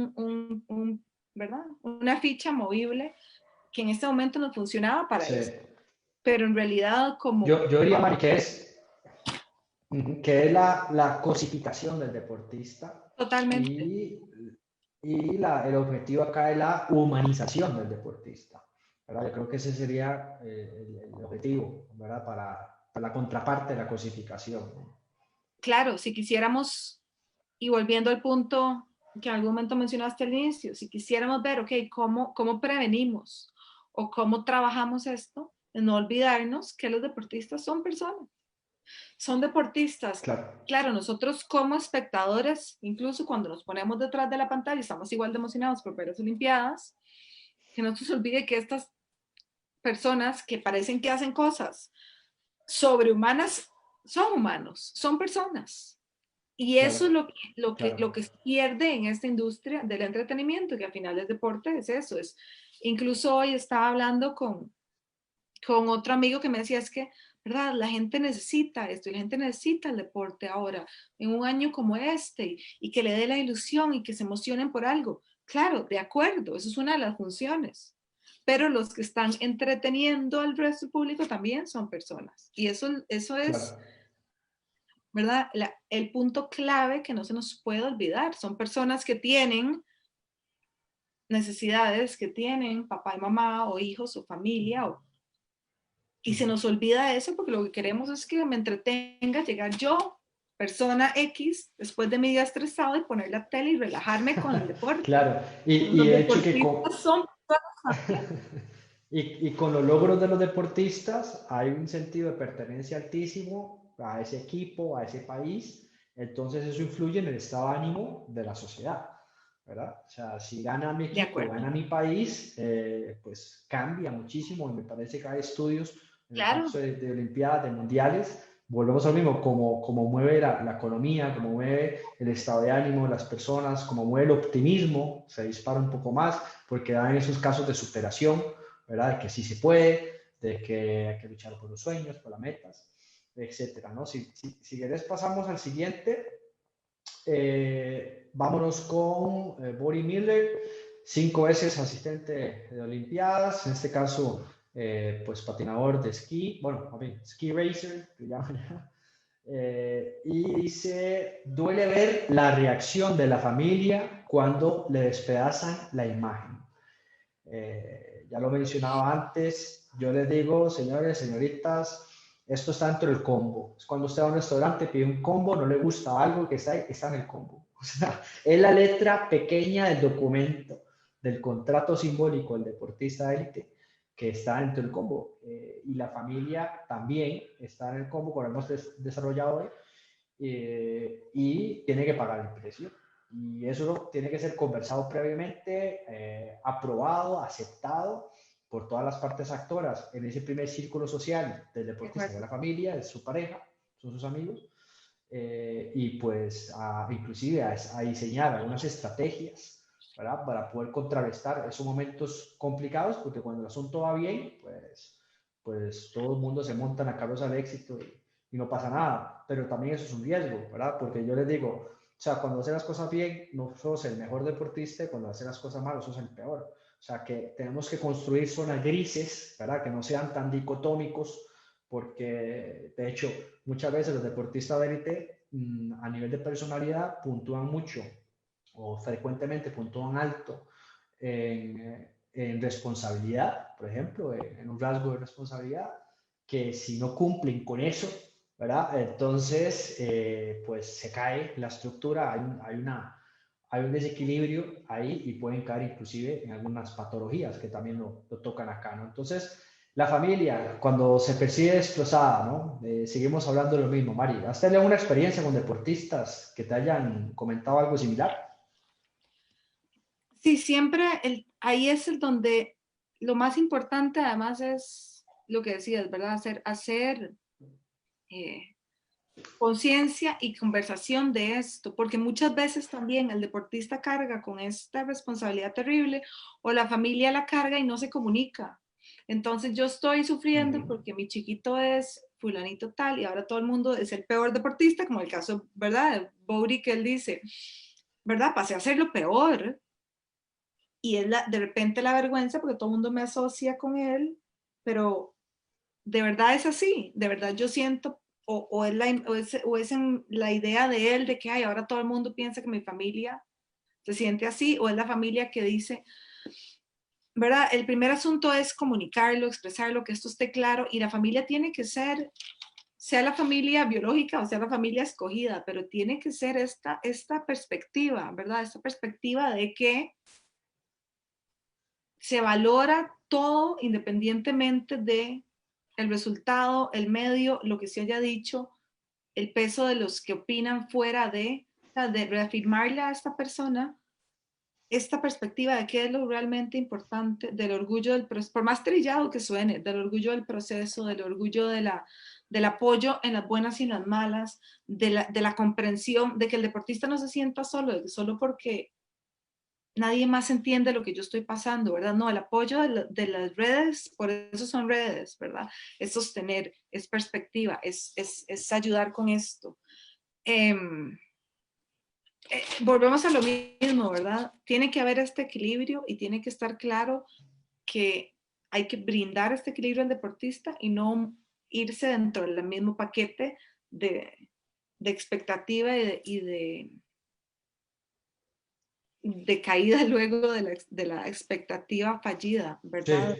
¿verdad? Una ficha movible que en este momento no funcionaba para Sí. esto. Pero en realidad, como Yo diría, Mari, que es la cosificación del deportista totalmente, y el objetivo acá es la humanización del deportista, ¿verdad? Yo creo que ese sería el objetivo, ¿verdad? Para la contraparte de la cosificación, ¿no? claro, si quisiéramos, y volviendo al punto que en algún momento mencionaste al inicio, si quisiéramos ver, ok, cómo prevenimos o cómo trabajamos esto, no olvidarnos que los deportistas son personas, son deportistas. Claro, Claro, nosotros como espectadores, incluso cuando nos ponemos detrás de la pantalla, estamos igual de emocionados por ver las Olimpiadas, que no se nos olvide que estas personas que parecen que hacen cosas sobrehumanas son humanos, son personas. Y claro, eso es lo claro. que se pierde en esta industria del entretenimiento, que al final es deporte, es eso. Incluso hoy estaba hablando con otro amigo que me decía, es que, ¿verdad? La gente necesita esto y la gente necesita el deporte ahora, en un año como este, y que le dé la ilusión y que se emocionen por algo. Claro, de acuerdo, eso es una de las funciones. Pero los que están entreteniendo al resto del público también son personas. Y eso Claro, es, ¿verdad? El punto clave que no se nos puede olvidar. Son personas que tienen necesidades, que tienen papá y mamá o hijos o familia y se nos olvida eso porque lo que queremos es que me entretenga llegar yo, persona X, después de mi día estresado y poner la tele y relajarme con el deporte. claro. Y, Los y de hecho que deportistas son personas también. y con los logros de los deportistas hay un sentido de pertenencia altísimo a ese equipo, a ese país. Entonces eso influye en el estado de ánimo de la sociedad, ¿verdad? O sea, si gana mi De equipo, acuerdo. gana mi país, pues cambia muchísimo. Y me parece que hay estudios, en el Claro, caso de Olimpiadas, de Mundiales, volvemos al mismo, como mueve la economía, como mueve el estado de ánimo de las personas, como mueve el optimismo, se dispara un poco más, porque dan esos casos de superación, ¿verdad? De que sí se puede, de que hay que luchar por los sueños, por las metas, etcétera, ¿no? Si querés pasamos al siguiente. Vámonos con Bori Miller, 5 veces asistente de Olimpiadas, en este caso, pues patinador de esquí, bueno, a ver, ski racer, que llaman. Y dice, duele ver la reacción de la familia cuando le despedazan la imagen. Ya lo mencionaba antes, yo les digo, señores, señoritas, Esto está dentro del combo. Es cuando usted va a un restaurante, pide un combo, no le gusta algo que está ahí, está en el combo. O sea, es la letra pequeña del documento, del contrato simbólico del deportista de élite que está dentro del combo. Y la familia también está en el combo, como hemos desarrollado hoy, y tiene que pagar el precio. Y eso tiene que ser conversado previamente, aprobado, aceptado por todas las partes actoras en ese primer círculo social del deportista, de la familia, de su pareja, son sus amigos, y pues inclusive a diseñar algunas estrategias, ¿verdad? Para poder contrarrestar esos momentos complicados, porque cuando el asunto va bien, pues todo el mundo se monta en la carroza del éxito y no pasa nada, pero también eso es un riesgo, ¿verdad? Porque yo les digo, o sea, cuando haces las cosas bien, no sos el mejor deportista, y cuando haces las cosas mal, sos el peor. O sea, que tenemos que construir zonas grises, ¿verdad? Que no sean tan dicotómicos, porque de hecho muchas veces los deportistas de élite a nivel de personalidad puntúan mucho o frecuentemente puntúan alto en responsabilidad, por ejemplo, en un rasgo de responsabilidad, que si no cumplen con eso, ¿verdad? Entonces, pues se cae la estructura, hay un desequilibrio ahí y pueden caer inclusive en algunas patologías que también lo tocan acá, ¿no? Entonces, la familia, cuando se percibe destrozada, ¿no? Seguimos hablando de lo mismo. Mari, ¿has tenido alguna experiencia con deportistas que te hayan comentado algo similar? Sí, siempre ahí es el donde lo más importante además es lo que decías, ¿verdad? Hacer eh, conciencia y conversación de esto, porque muchas veces también el deportista carga con esta responsabilidad terrible o la familia la carga y no se comunica. Entonces yo estoy sufriendo porque mi chiquito es fulanito tal y ahora todo el mundo es el peor deportista, como el caso, ¿verdad? De Bowdy, que él dice, ¿verdad? Pasé a ser lo peor y es de repente la vergüenza porque todo el mundo me asocia con él, pero de verdad es así, de verdad yo siento, o es en la idea de él de que ay, ahora todo el mundo piensa que mi familia se siente así, o es la familia que dice, ¿verdad? El primer asunto es comunicarlo, expresarlo, que esto esté claro, y la familia tiene que ser, sea la familia biológica o sea la familia escogida, pero tiene que ser esta perspectiva, ¿verdad? Esta perspectiva de que se valora todo independientemente de el resultado, el medio, lo que se haya dicho, el peso de los que opinan fuera o sea, de reafirmarle a esta persona esta perspectiva de qué es lo realmente importante, del orgullo del proceso, por más trillado que suene, del orgullo del proceso, del orgullo del apoyo en las buenas y en las malas, de la comprensión, de que el deportista no se sienta solo, de que solo porque nadie más entiende lo que yo estoy pasando, ¿verdad? No, el apoyo de las redes, por eso son redes, ¿verdad? Es sostener, es perspectiva, es ayudar con esto. Volvemos a lo mismo, ¿verdad? Tiene que haber este equilibrio y tiene que estar claro que hay que brindar este equilibrio al deportista y no irse dentro del mismo paquete de expectativa de caída luego de la expectativa fallida, ¿verdad?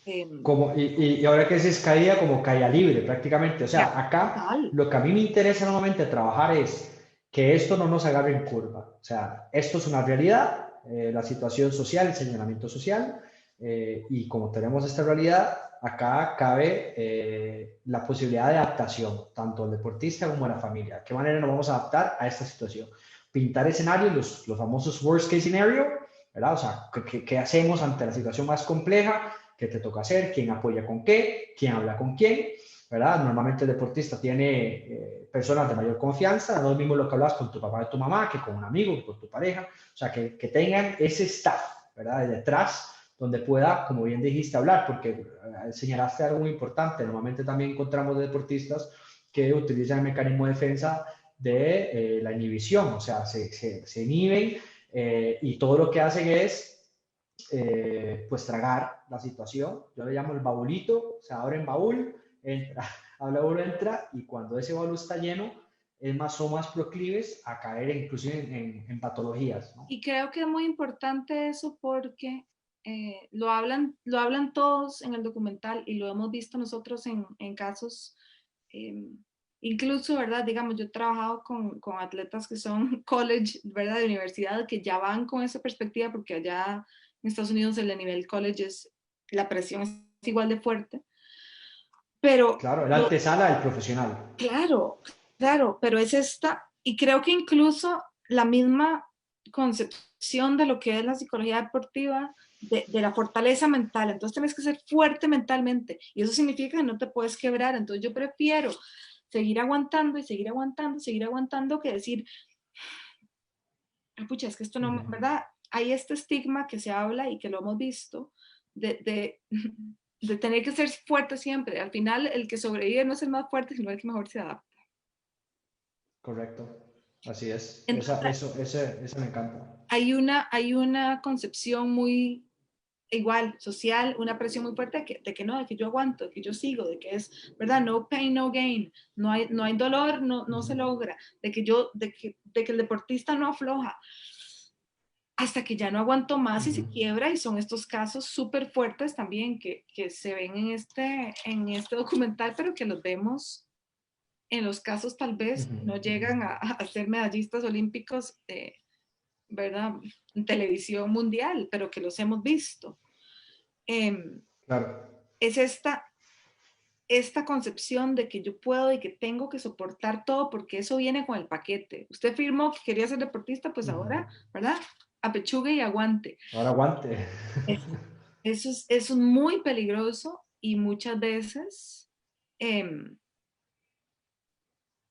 Sí. Eh, Y ahora que es caída, como caída libre prácticamente. O ya, sea, acá total. lo que a mí me interesa normalmente trabajar es que esto no nos agarre en curva. O sea, esto es una realidad, la situación social, el señalamiento social, y como tenemos esta realidad, acá cabe la posibilidad de adaptación, tanto al deportista como a la familia. ¿De qué manera nos vamos a adaptar a esta situación? Pintar escenarios, los famosos worst case scenario, ¿verdad? O sea, ¿qué hacemos ante la situación más compleja? ¿Qué te toca hacer? ¿Quién apoya con qué? ¿Quién habla con quién? ¿Verdad? Normalmente el deportista tiene personas de mayor confianza, no es lo mismo lo que hablas con tu papá y tu mamá que con un amigo, que con tu pareja, o sea, que tengan ese staff, ¿verdad? De detrás, donde pueda, como bien dijiste, hablar, porque señalaste algo muy importante, normalmente también encontramos deportistas que utilizan el mecanismo de defensa de la inhibición, o sea, se inhiben y todo lo que hacen es pues tragar la situación. Yo le llamo el baulito, se abre en baúl, entra, habla uno, entra, y cuando ese baúl está lleno, es más o más proclives a caer inclusive en patologías, ¿no? Y creo que es muy importante eso porque lo hablan todos en el documental y lo hemos visto nosotros en casos Incluso, ¿verdad? Digamos, yo he trabajado con atletas que son college, ¿verdad? De universidad, que ya van con esa perspectiva, porque allá en Estados Unidos el nivel college la presión es igual de fuerte. Pero, Claro, la antesala del profesional. claro, claro, pero es esta, y creo que incluso la misma concepción de lo que es la psicología deportiva, de la fortaleza mental. Entonces tienes que ser fuerte mentalmente, y eso significa que no te puedes quebrar. Entonces yo prefiero seguir aguantando y seguir aguantando, seguir aguantando, que decir, pucha, es que esto no, ¿verdad? Hay este estigma que se habla y que lo hemos visto de tener que ser fuerte siempre. Al final, el que sobrevive no es el más fuerte, sino el que mejor se adapta. Correcto, así es. Entonces, Esa me encanta. hay una concepción muy igual, social, una presión muy fuerte de que no, de que yo aguanto, de que yo sigo, de que es, ¿verdad? No pain, no gain, no hay dolor, no se logra, de que el deportista no afloja, hasta que ya no aguantó más y se quiebra, y son estos casos súper fuertes también que se ven en este documental, pero que los vemos en los casos tal vez no llegan a ser medallistas olímpicos, ¿verdad? En televisión mundial, pero que los hemos visto. Claro. Es esta concepción de que yo puedo y que tengo que soportar todo, porque eso viene con el paquete. Usted firmó que quería ser deportista, pues ahora, ¿verdad? Apechugue y aguante. Ahora aguante. Eso es muy peligroso, y muchas veces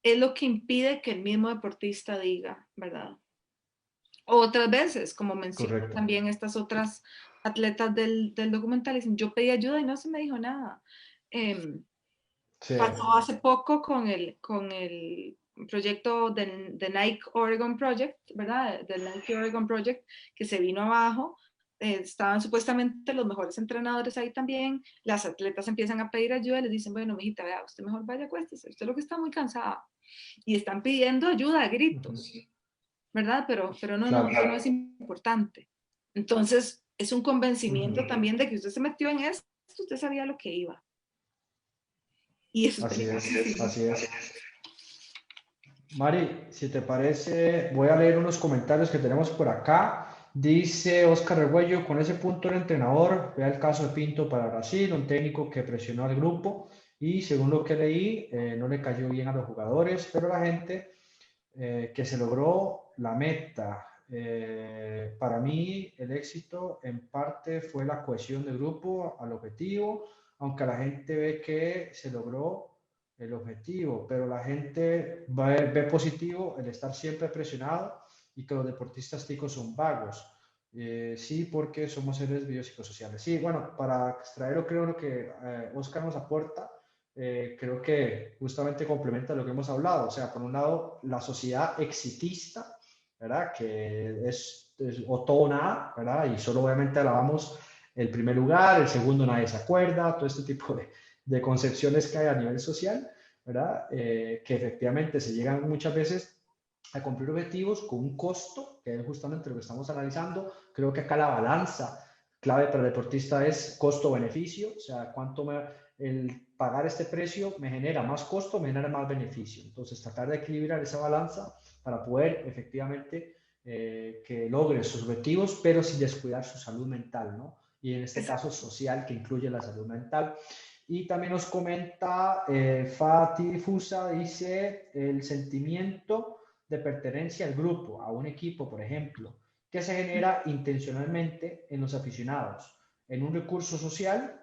es lo que impide que el mismo deportista diga, ¿verdad? Otras veces, como mencionan Correcto. también estas otras atletas del documental, dicen, yo pedí ayuda y no se me dijo nada. Sí. Pasó hace poco con el proyecto de Nike Oregon Project, ¿verdad? Del Nike Oregon Project, que se vino abajo. Estaban supuestamente los mejores entrenadores ahí también. Las atletas empiezan a pedir ayuda y les dicen, bueno, mijita, vea, usted mejor vaya, acuéstese, usted lo que está muy cansada. Y están pidiendo ayuda a gritos, ¿verdad? Pero no, Claro. eso no es importante. Entonces, es un convencimiento también de que usted se metió en esto, usted sabía lo que iba. Y eso es Así es, peligrosísimo. así es. Mari, si te parece, voy a leer unos comentarios que tenemos por acá. Dice Oscar Reguello, con ese punto el entrenador, vea el caso de Pinto para Brasil, un técnico que presionó al grupo y según lo que leí, no le cayó bien a los jugadores, pero la gente que se logró la meta. Para mí el éxito en parte fue la cohesión del grupo al objetivo, aunque la gente ve que se logró el objetivo, pero la gente ve positivo el estar siempre presionado y que los deportistas ticos son vagos. Sí, porque somos seres biopsicosociales. Sí, bueno, para extraer creo lo que Oscar nos aporta, creo que justamente complementa lo que hemos hablado. O sea, por un lado, la sociedad exitista, ¿verdad? Que es o todo o nada, ¿verdad? Y solo obviamente alabamos el primer lugar, el segundo nadie se acuerda, todo este tipo de concepciones que hay a nivel social, ¿verdad? Que efectivamente se llegan muchas veces a cumplir objetivos con un costo, que es justamente lo que estamos analizando. Creo que acá la balanza clave para el deportista es costo-beneficio, o sea, el pagar este precio me genera más costo, me genera más beneficio. Entonces, tratar de equilibrar esa balanza para poder efectivamente que logre sus objetivos, pero sin descuidar su salud mental, ¿no? Y en este caso social, que incluye la salud mental. Y también nos comenta Fatih Fusa, dice el sentimiento de pertenencia al grupo, a un equipo, por ejemplo, que se genera intencionalmente en los aficionados. En un recurso social,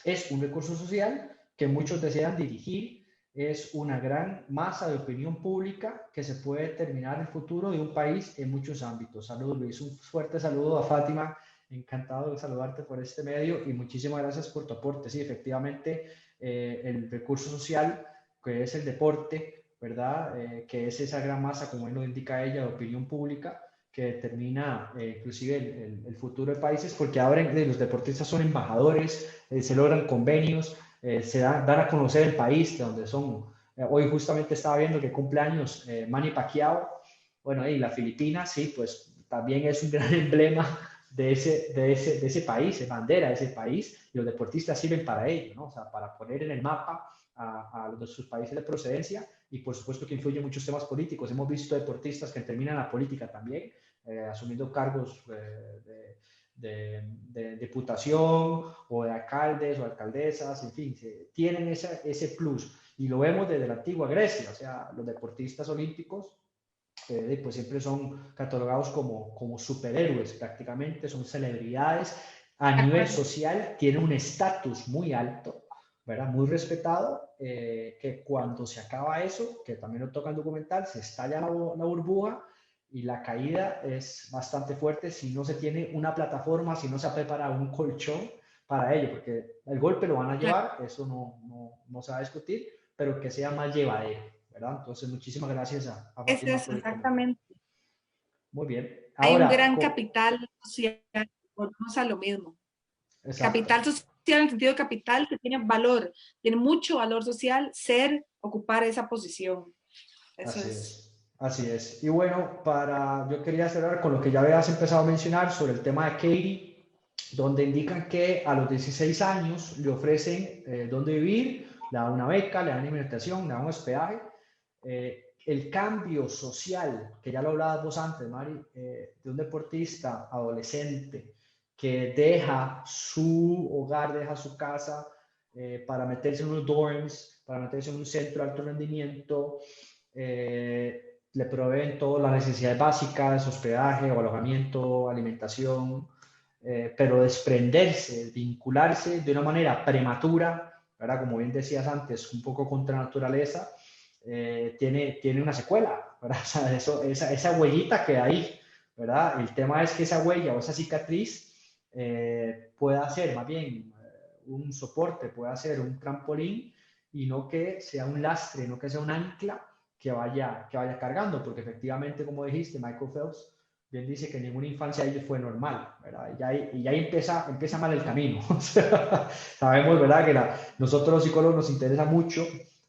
es un recurso social que muchos desean dirigir, es una gran masa de opinión pública que se puede determinar el futuro de un país en muchos ámbitos. Saludos, Luis, un fuerte saludo a Fátima, encantado de saludarte por este medio y muchísimas gracias por tu aporte. Sí, efectivamente, el recurso social, que es el deporte, ¿verdad? Que es esa gran masa, como él lo indica ella, de opinión pública, que determina inclusive el futuro de países, porque los deportistas son embajadores, se logran convenios, dan a conocer el país de donde son. Hoy justamente estaba viendo que cumpleaños Manny Pacquiao, bueno, y la Filipinas, sí, pues también es un gran emblema de ese país, es bandera de ese país, y los deportistas sirven para ello, ¿no? O sea, para poner en el mapa a los de sus países de procedencia, y por supuesto que influye en muchos temas políticos. Hemos visto deportistas que terminan la política también, asumiendo cargos de diputación o de alcaldes o alcaldesas, en fin, tienen ese plus. Y lo vemos desde la antigua Grecia, o sea, los deportistas olímpicos pues siempre son catalogados como superhéroes, prácticamente son celebridades a nivel social, tienen un estatus muy alto, ¿verdad? Muy respetado, que cuando se acaba eso, que también lo toca el documental, se estalla la burbuja y la caída es bastante fuerte si no se tiene una plataforma, si no se ha preparado un colchón para ello, porque el golpe lo van a llevar, eso no se va a discutir, pero que sea más llevadero, ¿verdad? Entonces, muchísimas gracias a Es Fátima eso, por el comentario. exactamente. Muy bien. Hay un Ahora, gran capital social, volvemos a lo mismo. exacto. Capital social en el sentido de capital que tiene valor, tiene mucho valor social ocupar esa posición. Eso Así es. es. Así es. Y bueno, yo quería cerrar con lo que ya habías empezado a mencionar sobre el tema de Katie, donde indican que a los 16 años le ofrecen dónde vivir, le dan una beca, le dan alimentación, le dan un hospedaje. El cambio social, que ya lo hablabas vos antes, Mari, de un deportista adolescente que deja su hogar, deja su casa para meterse en unos dorms, para meterse en un centro de alto rendimiento, le proveen todas las necesidades básicas, hospedaje o alojamiento, alimentación, pero desprenderse, vincularse de una manera prematura, ¿verdad? Como bien decías antes, un poco contra naturaleza, tiene una secuela, ¿verdad? O sea, esa huellita queda ahí, ¿verdad? El tema es que esa huella o esa cicatriz pueda ser más bien un soporte, pueda ser un trampolín y no que sea un lastre, no que sea un ancla que vaya cargando, porque efectivamente, como dijiste, Michael Phelps bien dice que ninguna infancia de ellos fue normal, ¿verdad? Y ya empieza mal el camino. O sea, sabemos, ¿verdad? Que nosotros los psicólogos nos interesa mucho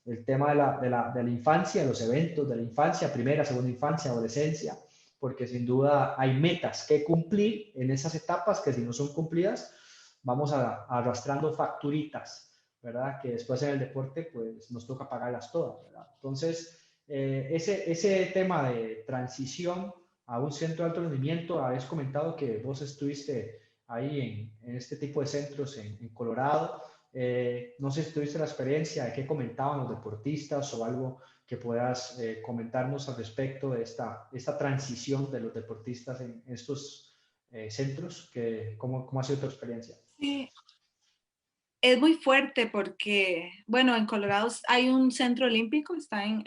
el tema de la infancia, los eventos de la infancia, primera, segunda infancia, adolescencia, porque sin duda hay metas que cumplir en esas etapas que si no son cumplidas, vamos arrastrando facturitas, ¿verdad? Que después en el deporte, pues nos toca pagarlas todas, ¿verdad? Entonces, ese tema de transición a un centro de alto rendimiento, habéis comentado que vos estuviste ahí en este tipo de centros en Colorado. No sé si tuviste la experiencia de qué comentaban los deportistas o algo que puedas comentarnos al respecto de esta transición de los deportistas en estos centros. ¿Cómo ha sido tu experiencia? Sí, es muy fuerte porque, bueno, en Colorado hay un centro olímpico, está en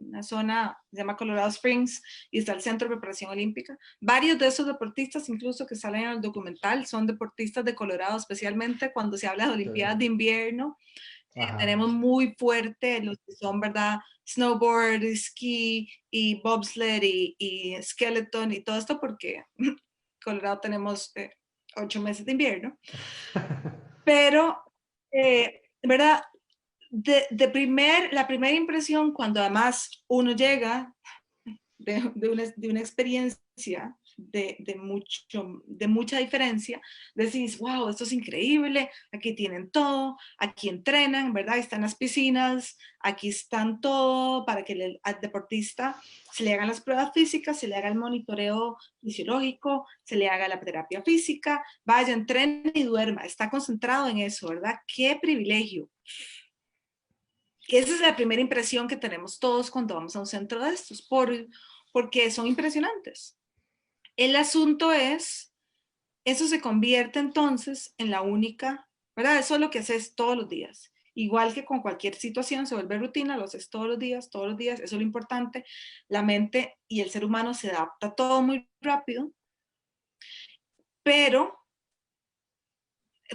una zona, se llama Colorado Springs, y está el centro de preparación olímpica. Varios de esos deportistas, incluso que salen en el documental, son deportistas de Colorado, especialmente cuando se habla de Olimpiadas de invierno. Tenemos muy fuerte los que son, ¿verdad? Snowboard, ski y bobsled y skeleton y todo esto porque Colorado tenemos 8 meses de invierno. Pero, ¿verdad? La primera impresión, cuando además uno llega de una experiencia de mucha diferencia, decís, wow, esto es increíble, aquí tienen todo, aquí entrenan, ¿verdad? Están las piscinas, aquí están todo para que al deportista se le hagan las pruebas físicas, se le haga el monitoreo fisiológico, se le haga la terapia física, vaya, entrene y duerma, está concentrado en eso, ¿verdad? ¡Qué privilegio! Esa es la primera impresión que tenemos todos cuando vamos a un centro de estos, porque son impresionantes. El asunto es, eso se convierte entonces en la única, ¿verdad? Eso es lo que haces todos los días. Igual que con cualquier situación se vuelve rutina, lo haces todos los días, eso es lo importante. La mente y el ser humano se adapta todo muy rápido, pero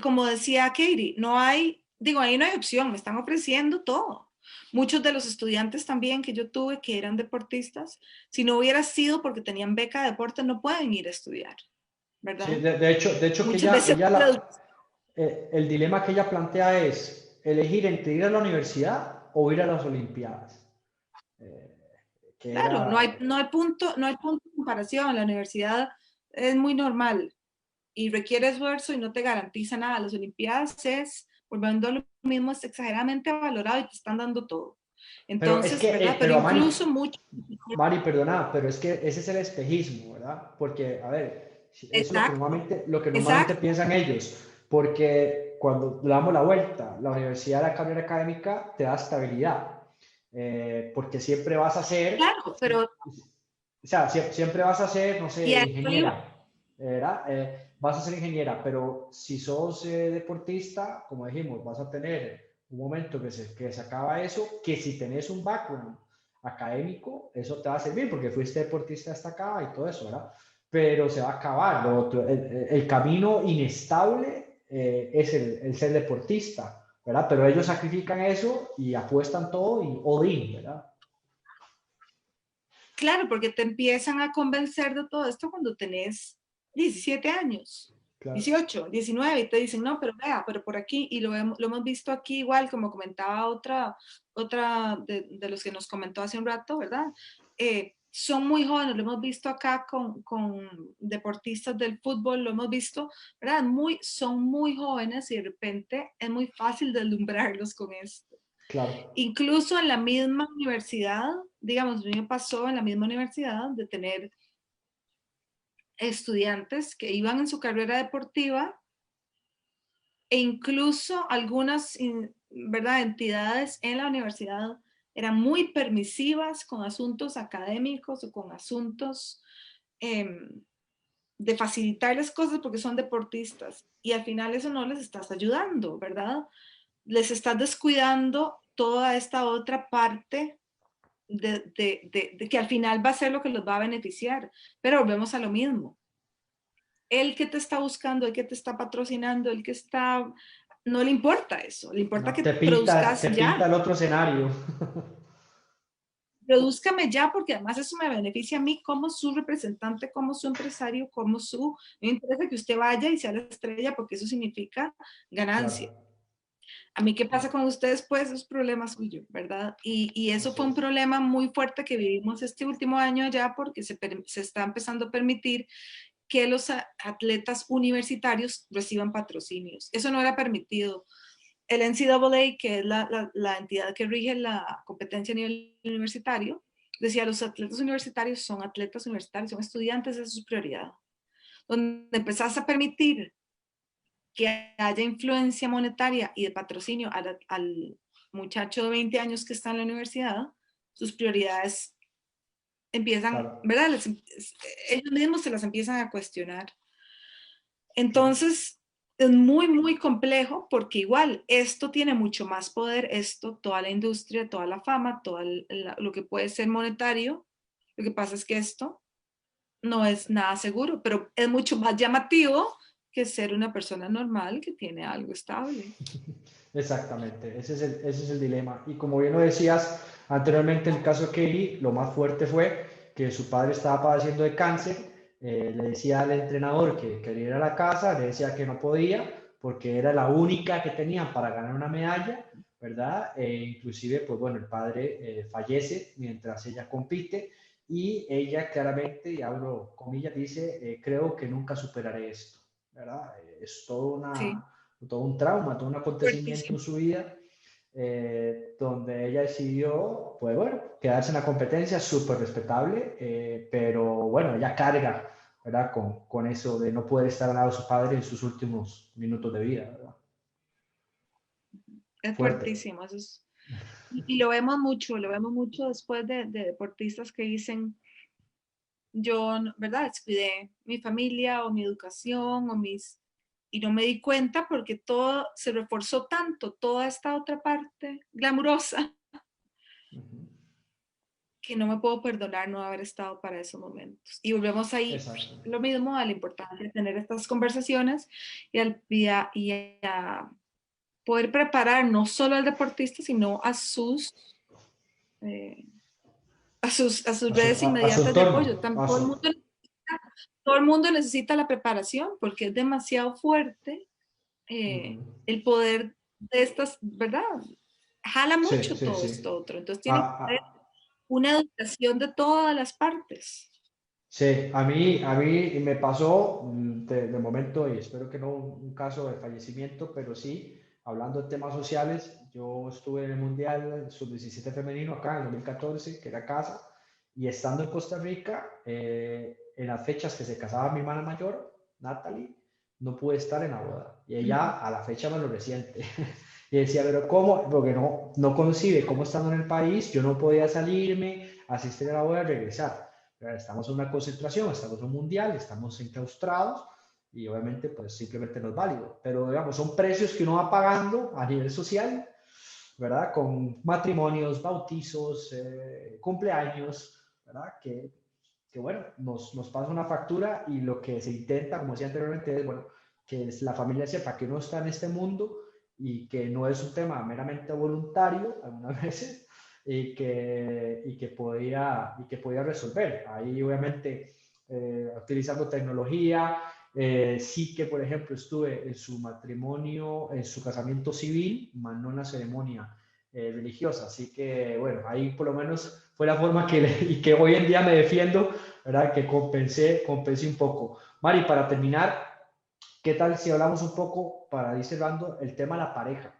como decía Katie, ahí no hay opción, me están ofreciendo todo. Muchos de los estudiantes también que yo tuve que eran deportistas, si no hubiera sido porque tenían beca de deporte, no pueden ir a estudiar, Sí, ¿verdad? de hecho que Muchas veces el dilema que ella plantea es elegir entre ir a la universidad o ir a las Olimpiadas. Eh, que claro, era, no hay punto de comparación. La universidad es muy normal y requiere esfuerzo y no te garantiza nada. Las Olimpiadas es volviendo a lo mismo, es exageradamente valorado y te están dando todo. Pero es Entonces, que, ¿verdad? Pero pero Mari, incluso mucho. Mari, perdona, pero es que ese es el espejismo, ¿verdad? Porque, a ver, es Exacto, lo que normalmente exacto. piensan ellos, porque cuando le damos la vuelta, la universidad, la carrera académica te da estabilidad, porque siempre vas a ser, Claro, pero o sea, siempre vas a ser, no y sé, a eso iba. ingeniera, ¿verdad? Vas a ser ingeniera, pero si sos deportista, como dijimos, vas a tener un momento que se acaba eso, que si tenés un background académico, eso te va a servir porque fuiste deportista hasta acá y todo eso, ¿verdad? Pero se va a acabar. El camino inestable es el ser deportista, ¿verdad? Pero ellos sacrifican eso y apuestan todo y all in, ¿verdad? Claro, porque te empiezan a convencer de todo esto cuando tenés 17 años, Claro. 18, 19, y te dicen, no, pero vea, pero por aquí, y lo hemos visto aquí igual, como comentaba otra de los que nos comentó hace un rato, ¿verdad? Son muy jóvenes, lo hemos visto acá con deportistas del fútbol, lo hemos visto, ¿verdad? Son muy jóvenes y de repente es muy fácil deslumbrarlos con esto. Claro. Incluso en la misma universidad, digamos, a mí me pasó en la misma universidad de tener estudiantes que iban en su carrera deportiva e incluso algunas, ¿verdad?, entidades en la universidad eran muy permisivas con asuntos académicos o con asuntos eh, de facilitarles cosas porque son deportistas. Y al final eso no les estás ayudando, ¿verdad? Les estás descuidando toda esta otra parte de que al final va a ser lo que los va a beneficiar. Pero volvemos a lo mismo. El que te está buscando, el que te está patrocinando, el que está, no le importa eso, le importa No, que te produzcas pinta ya. el otro escenario. Produzcame ya porque además eso me beneficia a mí como su representante, como su empresario, como su... Me interesa que usted vaya y sea la estrella porque eso significa ganancia. Claro, A mí, ¿qué pasa claro. con ustedes? Pues es problema suyo, ¿verdad? Y eso Así fue un es. problema muy fuerte que vivimos este último año ya porque se está empezando a permitir que los atletas universitarios reciban patrocinios. Eso no era permitido. El NCAA, que es la entidad que rige la competencia a nivel universitario, decía, los atletas universitarios, son estudiantes, esa es su prioridad. Donde empezás a permitir que haya influencia monetaria y de patrocinio al muchacho de 20 años que está en la universidad, sus prioridades empiezan, Claro. ¿verdad? Ellos mismos se las empiezan a cuestionar. Entonces, es muy, muy complejo porque igual esto tiene mucho más poder, esto, toda la industria, toda la fama, todo lo que puede ser monetario. Lo que pasa es que esto no es nada seguro, pero es mucho más llamativo que ser una persona normal que tiene algo estable. Exactamente, ese es el dilema. Y como bien lo decías anteriormente, en el caso de Katie, lo más fuerte fue que su padre estaba padeciendo de cáncer. Le decía al entrenador que quería ir a la casa, le decía que no podía porque era la única que tenían para ganar una medalla, ¿verdad? Inclusive, pues bueno, el padre fallece mientras ella compite y ella claramente, y abro comillas, dice, creo que nunca superaré esto, ¿verdad? Es Sí, todo un trauma, todo un acontecimiento fuertísimo. en su vida, donde ella decidió, pues bueno, quedarse en la competencia, súper respetable, pero bueno, ella carga, ¿verdad? Con eso de no poder estar al lado de su padre en sus últimos minutos de vida, ¿verdad? Es Fuerte. fuertísimo. Y lo vemos mucho después de deportistas que dicen, yo, ¿verdad? Descuidé mi familia o mi educación o mis... Y no me di cuenta porque todo se reforzó tanto, toda esta otra parte glamurosa, Uh -huh. que no me puedo perdonar no haber estado para esos momentos. Y volvemos ahí, Exacto. lo mismo, a la importancia de tener estas conversaciones y a poder preparar no solo al deportista, sino eh, a sus redes A su inmediatas de apoyo. entorno, Todo el mundo necesita la preparación porque es demasiado fuerte uh -huh. el poder de estas, ¿verdad? Jala Sí, mucho sí, todo sí. esto otro. Entonces tiene que Ah, haber ah, una educación de todas las partes. sí, a mí me pasó de momento, y espero que no un caso de fallecimiento, pero sí, hablando de temas sociales, yo estuve en el Mundial Sub-17 femenino acá en el 2014, que era casa, y estando en Costa Rica, en las fechas que se casaba mi hermana mayor, Natalie, no pude estar en la boda. Y ella a la fecha me lo resiente. Y decía, pero ¿cómo? Porque no concibe cómo estando en el país, yo no podía salirme, asistir a la boda y regresar. Pero estamos en una concentración, estamos en un mundial, estamos enclaustrados y obviamente pues simplemente no es válido. Pero digamos, son precios que uno va pagando a nivel social, ¿verdad? Con matrimonios, bautizos, cumpleaños, ¿verdad? Que bueno, nos pasa una factura y lo que se intenta, como decía anteriormente, es, bueno, que la familia sepa que uno está en este mundo y que no es un tema meramente voluntario, algunas veces, y que podía resolver. Ahí obviamente utilizando tecnología, sí que por ejemplo estuve en su matrimonio, en su casamiento civil, más no en la ceremonia religiosa, así que bueno, ahí por lo menos fue la forma y que hoy en día me defiendo, ¿verdad? Que compensé un poco. Mari, para terminar, ¿qué tal si hablamos un poco, para ir cerrando, el tema de la pareja?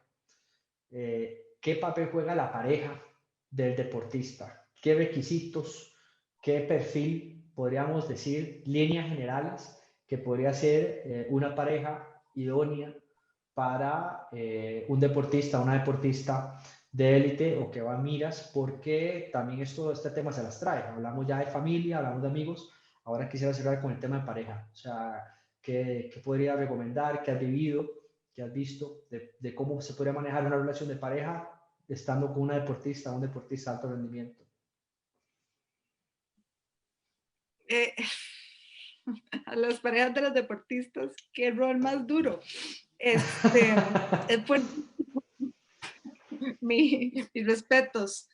¿Qué papel juega la pareja del deportista? ¿Qué requisitos, qué perfil, podríamos decir, líneas generales que podría ser una pareja idónea para un deportista, una deportista de élite o que va a miras? Porque también este tema se las trae. Hablamos ya de familia, hablamos de amigos. Ahora quisiera cerrar con el tema de pareja. O sea, ¿qué podría recomendar? ¿Qué has vivido? ¿Qué has visto de cómo se podría manejar una relación de pareja estando con una deportista, un deportista de alto rendimiento? Eh, a las parejas de los deportistas, qué rol más duro. Es fuerte. Mis respetos.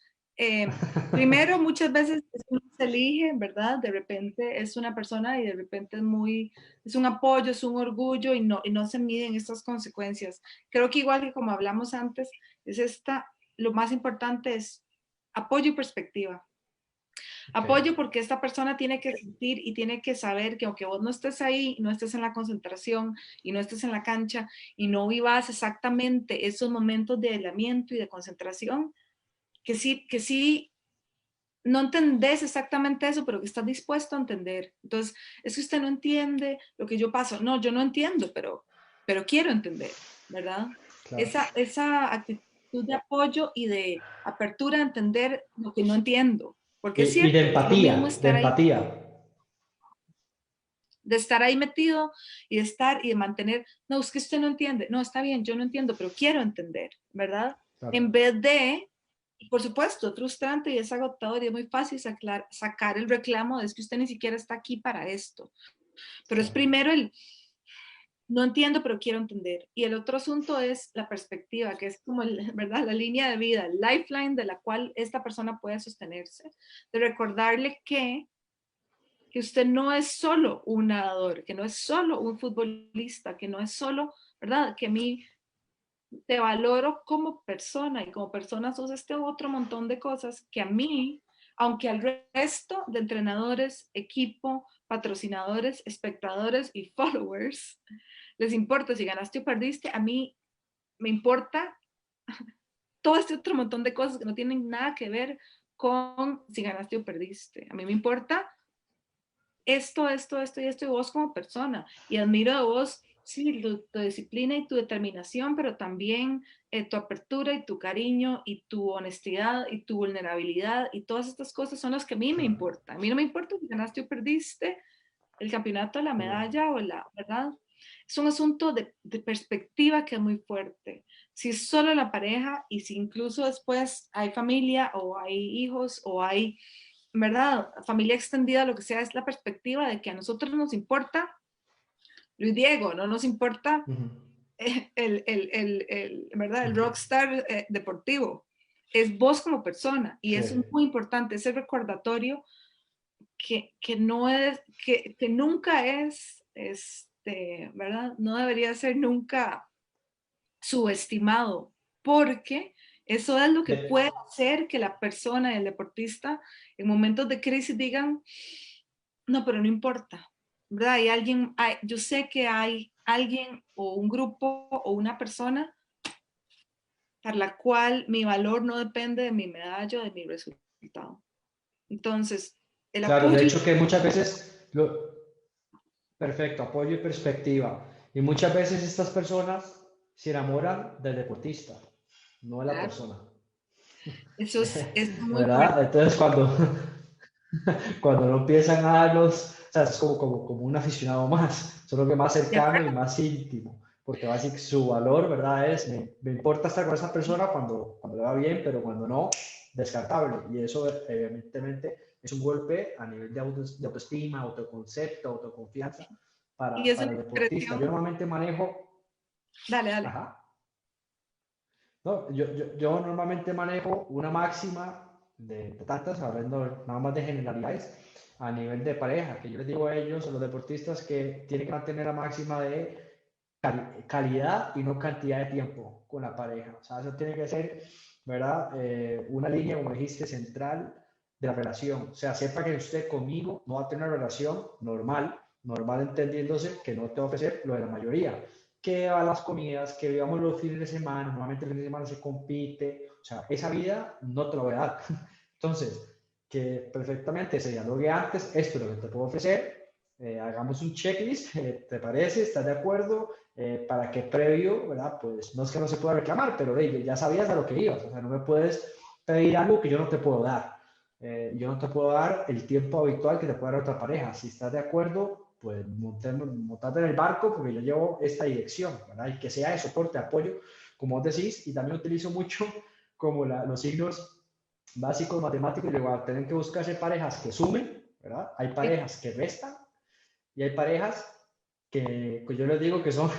Primero, muchas veces uno se elige, ¿verdad? De repente es una persona y de repente es un apoyo, es un orgullo y no se miden estas consecuencias. Creo que igual que como hablamos antes, lo más importante es apoyo y perspectiva. Okay. Apoyo porque esta persona tiene que sentir y tiene que saber que aunque vos no estés ahí, no estés en la concentración y no estés en la cancha y no vivas exactamente esos momentos de aislamiento y de concentración, que sí no entendés exactamente eso, pero que estás dispuesto a entender. Entonces, es que usted no entiende lo que yo paso. No, yo no entiendo, pero quiero entender, ¿verdad? Claro. Esa actitud de apoyo y de apertura a entender lo que no entiendo. Porque es Y cierto, no es lo mismo de estar ahí, empatía. de estar ahí metido y de estar y de mantener, no, es que usted no entiende, no, está bien, yo no entiendo, pero quiero entender, ¿verdad? Claro. En vez de, por supuesto, frustrante y es agotador y es muy fácil sacar el reclamo de es que usted ni siquiera está aquí para esto, pero es Claro. primero no entiendo, pero quiero entender. Y el otro asunto es la perspectiva, que es como, ¿verdad? La línea de vida, el lifeline de la cual esta persona puede sostenerse, de recordarle que usted no es solo un nadador, que no es solo un futbolista, que no es solo, ¿verdad? Que a mí te valoro como persona y como persona sos este otro montón de cosas que a mí, aunque al resto de entrenadores, equipo, patrocinadores, espectadores y followers les importa si ganaste o perdiste, a mí me importa todo este otro montón de cosas que no tienen nada que ver con si ganaste o perdiste. A mí me importa esto y vos como persona. Y admiro de vos, sí, tu disciplina y tu determinación, pero también tu apertura y tu cariño y tu honestidad y tu vulnerabilidad y todas estas cosas son las que a mí me importan. A mí no me importa si ganaste o perdiste el campeonato, la medalla o la, ¿verdad? Es un asunto de perspectiva que es muy fuerte. Si es solo la pareja y si incluso después hay familia o hay hijos o hay, ¿verdad? Familia extendida, lo que sea, es la perspectiva de que a nosotros nos importa Luis Diego, no nos importa Uh -huh. ¿verdad? Uh El -huh. rockstar deportivo. Es vos como persona y Sí. eso es muy importante, ese recordatorio que no es, que nunca es, ¿verdad? No debería ser nunca subestimado, porque eso es lo que De, puede hacer que la persona, el deportista, en momentos de crisis digan, no, pero no importa, ¿verdad? Yo sé que hay alguien o un grupo o una persona para la cual mi valor no depende de mi medalla o de mi resultado. Entonces, el Claro, de apoyo. hecho que muchas veces, perfecto, apoyo y perspectiva. Y muchas veces estas personas se enamoran del deportista, no de la Claro, persona. eso es muy ¿Verdad? fuerte. Entonces cuando no empiezan a darlos, o sea, es como un aficionado más, solo que más De cercano y acuerdo. más íntimo, porque básicamente su valor, ¿verdad? Es, me importa estar con esa persona cuando le va bien, pero cuando no, descartable. Y eso evidentemente es un golpe a nivel de autoestima, autoconcepto, autoconfianza Y es para una el deportista. Yo expresión. normalmente manejo, Dale, dale. ajá, no, yo normalmente manejo una máxima de tantas, hablando nada más de generalidades, a nivel de pareja, que yo les digo a ellos, a los deportistas, que tienen que mantener la máxima de calidad y no cantidad de tiempo con la pareja. O sea, eso tiene que ser, ¿verdad? Una línea, como dijiste, central de la relación. O sea, sepa que usted conmigo no va a tener una relación normal, normal entendiéndose que no te va a ofrecer lo de la mayoría, que a las comidas, que veamos los fines de semana, normalmente el fin de semana se compite, o sea, esa vida no te lo voy a dar. Entonces, que perfectamente se dialogue antes, esto es lo que te puedo ofrecer, hagamos un checklist, ¿te parece? ¿Estás de acuerdo? Para que previo, ¿verdad? Pues no es que no se pueda reclamar, pero hey, ya sabías a lo que ibas, o sea, no me puedes pedir algo que yo no te puedo dar. Yo no te puedo dar el tiempo habitual que te puede dar otra pareja. Si estás de acuerdo, pues montate en el barco porque yo llevo esta dirección, ¿verdad? Y que sea de soporte, apoyo, como vos decís, y también utilizo mucho como los signos básicos matemáticos, igual tienen que buscarse parejas que sumen, ¿verdad? Hay Sí. parejas que restan y hay parejas que yo les digo que son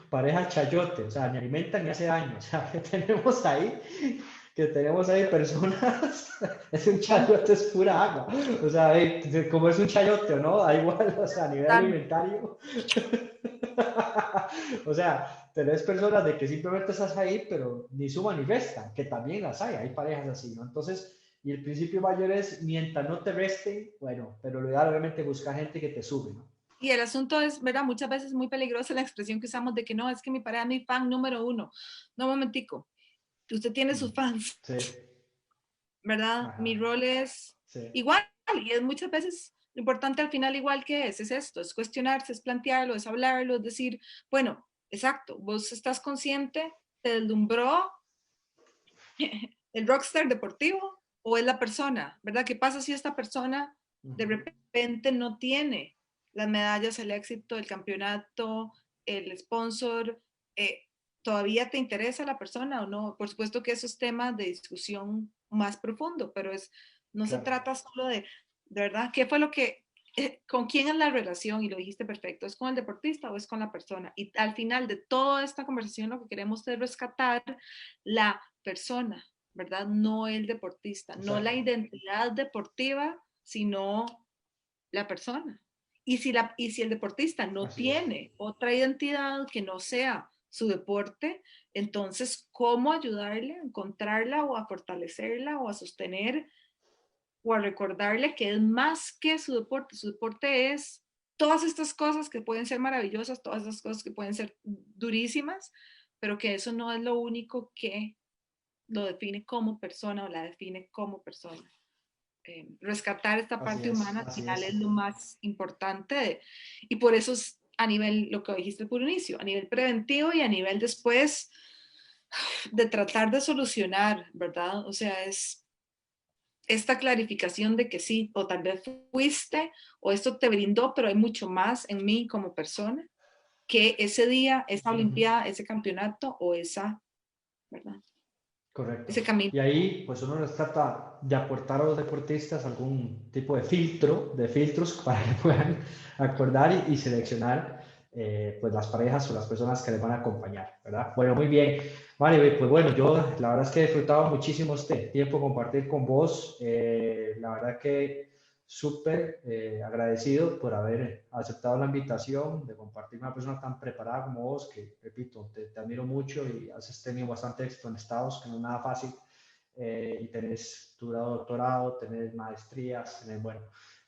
parejas chayote, o sea, ni alimentan ni hace daño, o sea, que tenemos ahí personas, es un chayote, es pura agua, o sea, como es un chayote, ¿no? Da igual, o sea, a nivel Total. alimentario, o sea, tenés personas de que simplemente estás ahí, pero ni suman ni restan, que también las hay parejas así, ¿no? Entonces, y el principio mayor es, mientras no te resten, bueno, pero lo ideal obviamente buscar gente que te sube, ¿no? Y el asunto es, ¿verdad? Muchas veces es muy peligrosa la expresión que usamos de que no, es que mi pareja es mi fan número uno. No, un momentico. Usted tiene sus fans, Sí, ¿verdad? Mi ajá, rol es sí, igual y es muchas veces lo importante al final igual que es esto, es cuestionarse, es plantearlo, es hablarlo, es decir, bueno, exacto, vos estás consciente, te deslumbró el rockstar deportivo o es la persona, ¿verdad? ¿Qué pasa si esta persona de repente no tiene las medallas, el éxito, el campeonato, el sponsor? Eh, ¿Todavía te interesa la persona o no? Por supuesto que eso es tema de discusión más profundo, pero no se claro, trata solo de verdad, ¿qué fue lo que, con quién es la relación? Y lo dijiste perfecto, ¿es con el deportista o es con la persona? Y al final de toda esta conversación lo que queremos es rescatar la persona, ¿verdad? No el deportista, no la exacto, identidad deportiva, sino la persona. Y si el deportista no así es, tiene otra identidad que no sea su deporte, entonces, ¿cómo ayudarle a encontrarla o a fortalecerla o a sostener o a recordarle que es más que su deporte? Su deporte es todas estas cosas que pueden ser maravillosas, todas estas cosas que pueden ser durísimas, pero que eso no es lo único que lo define como persona o la define como persona. Rescatar esta parte humana al así final es es. lo más importante y por eso es a nivel, lo que dijiste por inicio, a nivel preventivo y a nivel después de tratar de solucionar, ¿verdad? O sea, es esta clarificación de que sí, o tal vez fuiste, o esto te brindó, pero hay mucho más en mí como persona que ese día, esa olimpiada, ese campeonato o esa, ¿verdad? Correcto. Ese camino. Y ahí, pues uno les trata de aportar a los deportistas algún tipo de filtro, de filtros para que puedan acordar y seleccionar pues las parejas o las personas que les van a acompañar, ¿verdad? Bueno, muy bien. Vale, pues bueno, yo la verdad es que he disfrutado muchísimo este tiempo compartir con vos. La verdad que súper agradecido por haber aceptado la invitación de compartir con una persona tan preparada como vos, que repito, te admiro mucho y has tenido bastante éxito en Estados, que no es nada fácil, y tenés tu grado de doctorado, tenés maestrías, tenés, bueno,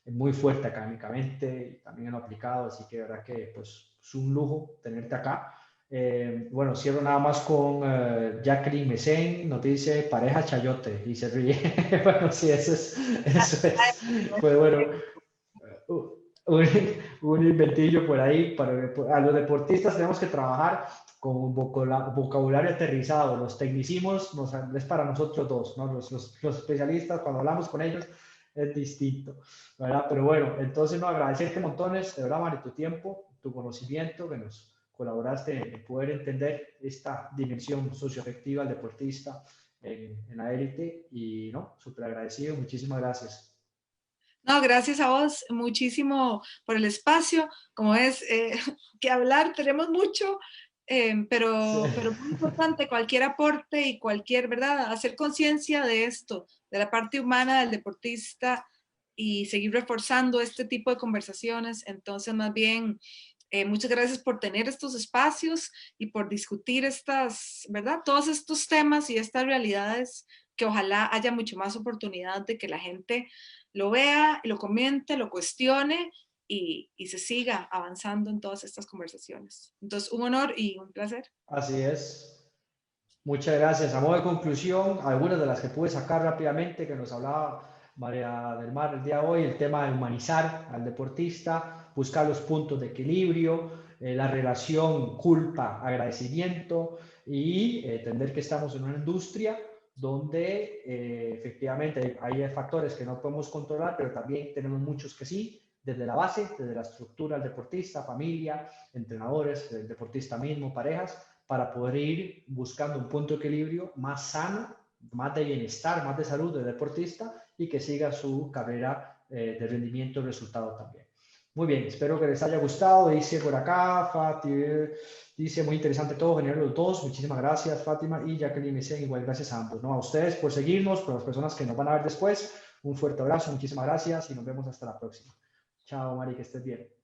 es muy fuerte académicamente y también en lo aplicado, así que de verdad que pues es un lujo tenerte acá. Bueno, cierro nada más con Jacqueline Mesen, nos dice pareja chayote y se ríe. Bueno, sí, eso es. Pues bueno, un, un inventillo por ahí. A los deportistas tenemos que trabajar con un vocabulario aterrizado. Los tecnicismos es para nosotros dos, ¿no? Los especialistas, cuando hablamos con ellos, es distinto, ¿verdad? Pero bueno, entonces, no, agradecerte montones, de verdad, Mari, tu tiempo, tu conocimiento, que nos colaboraste en poder entender esta dimensión socioafectiva del deportista en la élite. Y, no, súper agradecido, muchísimas gracias. No, gracias a vos muchísimo por el espacio. Como es que hablar, tenemos mucho, Sí. pero muy importante cualquier aporte y cualquier, ¿verdad? Hacer conciencia de esto, de la parte humana del deportista y seguir reforzando este tipo de conversaciones. Entonces, más bien, muchas gracias por tener estos espacios y por discutir estas, ¿verdad? Todos estos temas y estas realidades que ojalá haya mucho más oportunidad de que la gente lo vea, lo comente, lo cuestione y se siga avanzando en todas estas conversaciones. Entonces, un honor y un placer. Así es. Muchas gracias. A modo de conclusión, algunas de las que pude sacar rápidamente, que nos hablaba María del Mar el día de hoy, el tema de humanizar al deportista, buscar los puntos de equilibrio, la relación culpa-agradecimiento y entender que estamos en una industria donde efectivamente hay factores que no podemos controlar, pero también tenemos muchos que sí, desde la base, desde la estructura del deportista, familia, entrenadores, el deportista mismo, parejas, para poder ir buscando un punto de equilibrio más sano, más de bienestar, más de salud del deportista y que siga su carrera de rendimiento y resultado también. Muy bien, espero que les haya gustado. Dice por acá, Fátima, dice muy interesante todo, genial los dos. Muchísimas gracias, Fátima y Jacqueline. Me dicen igual, gracias a ambos, ¿no? A ustedes por seguirnos, por las personas que nos van a ver después. Un fuerte abrazo, muchísimas gracias y nos vemos hasta la próxima. Chao, Mari, que estés bien.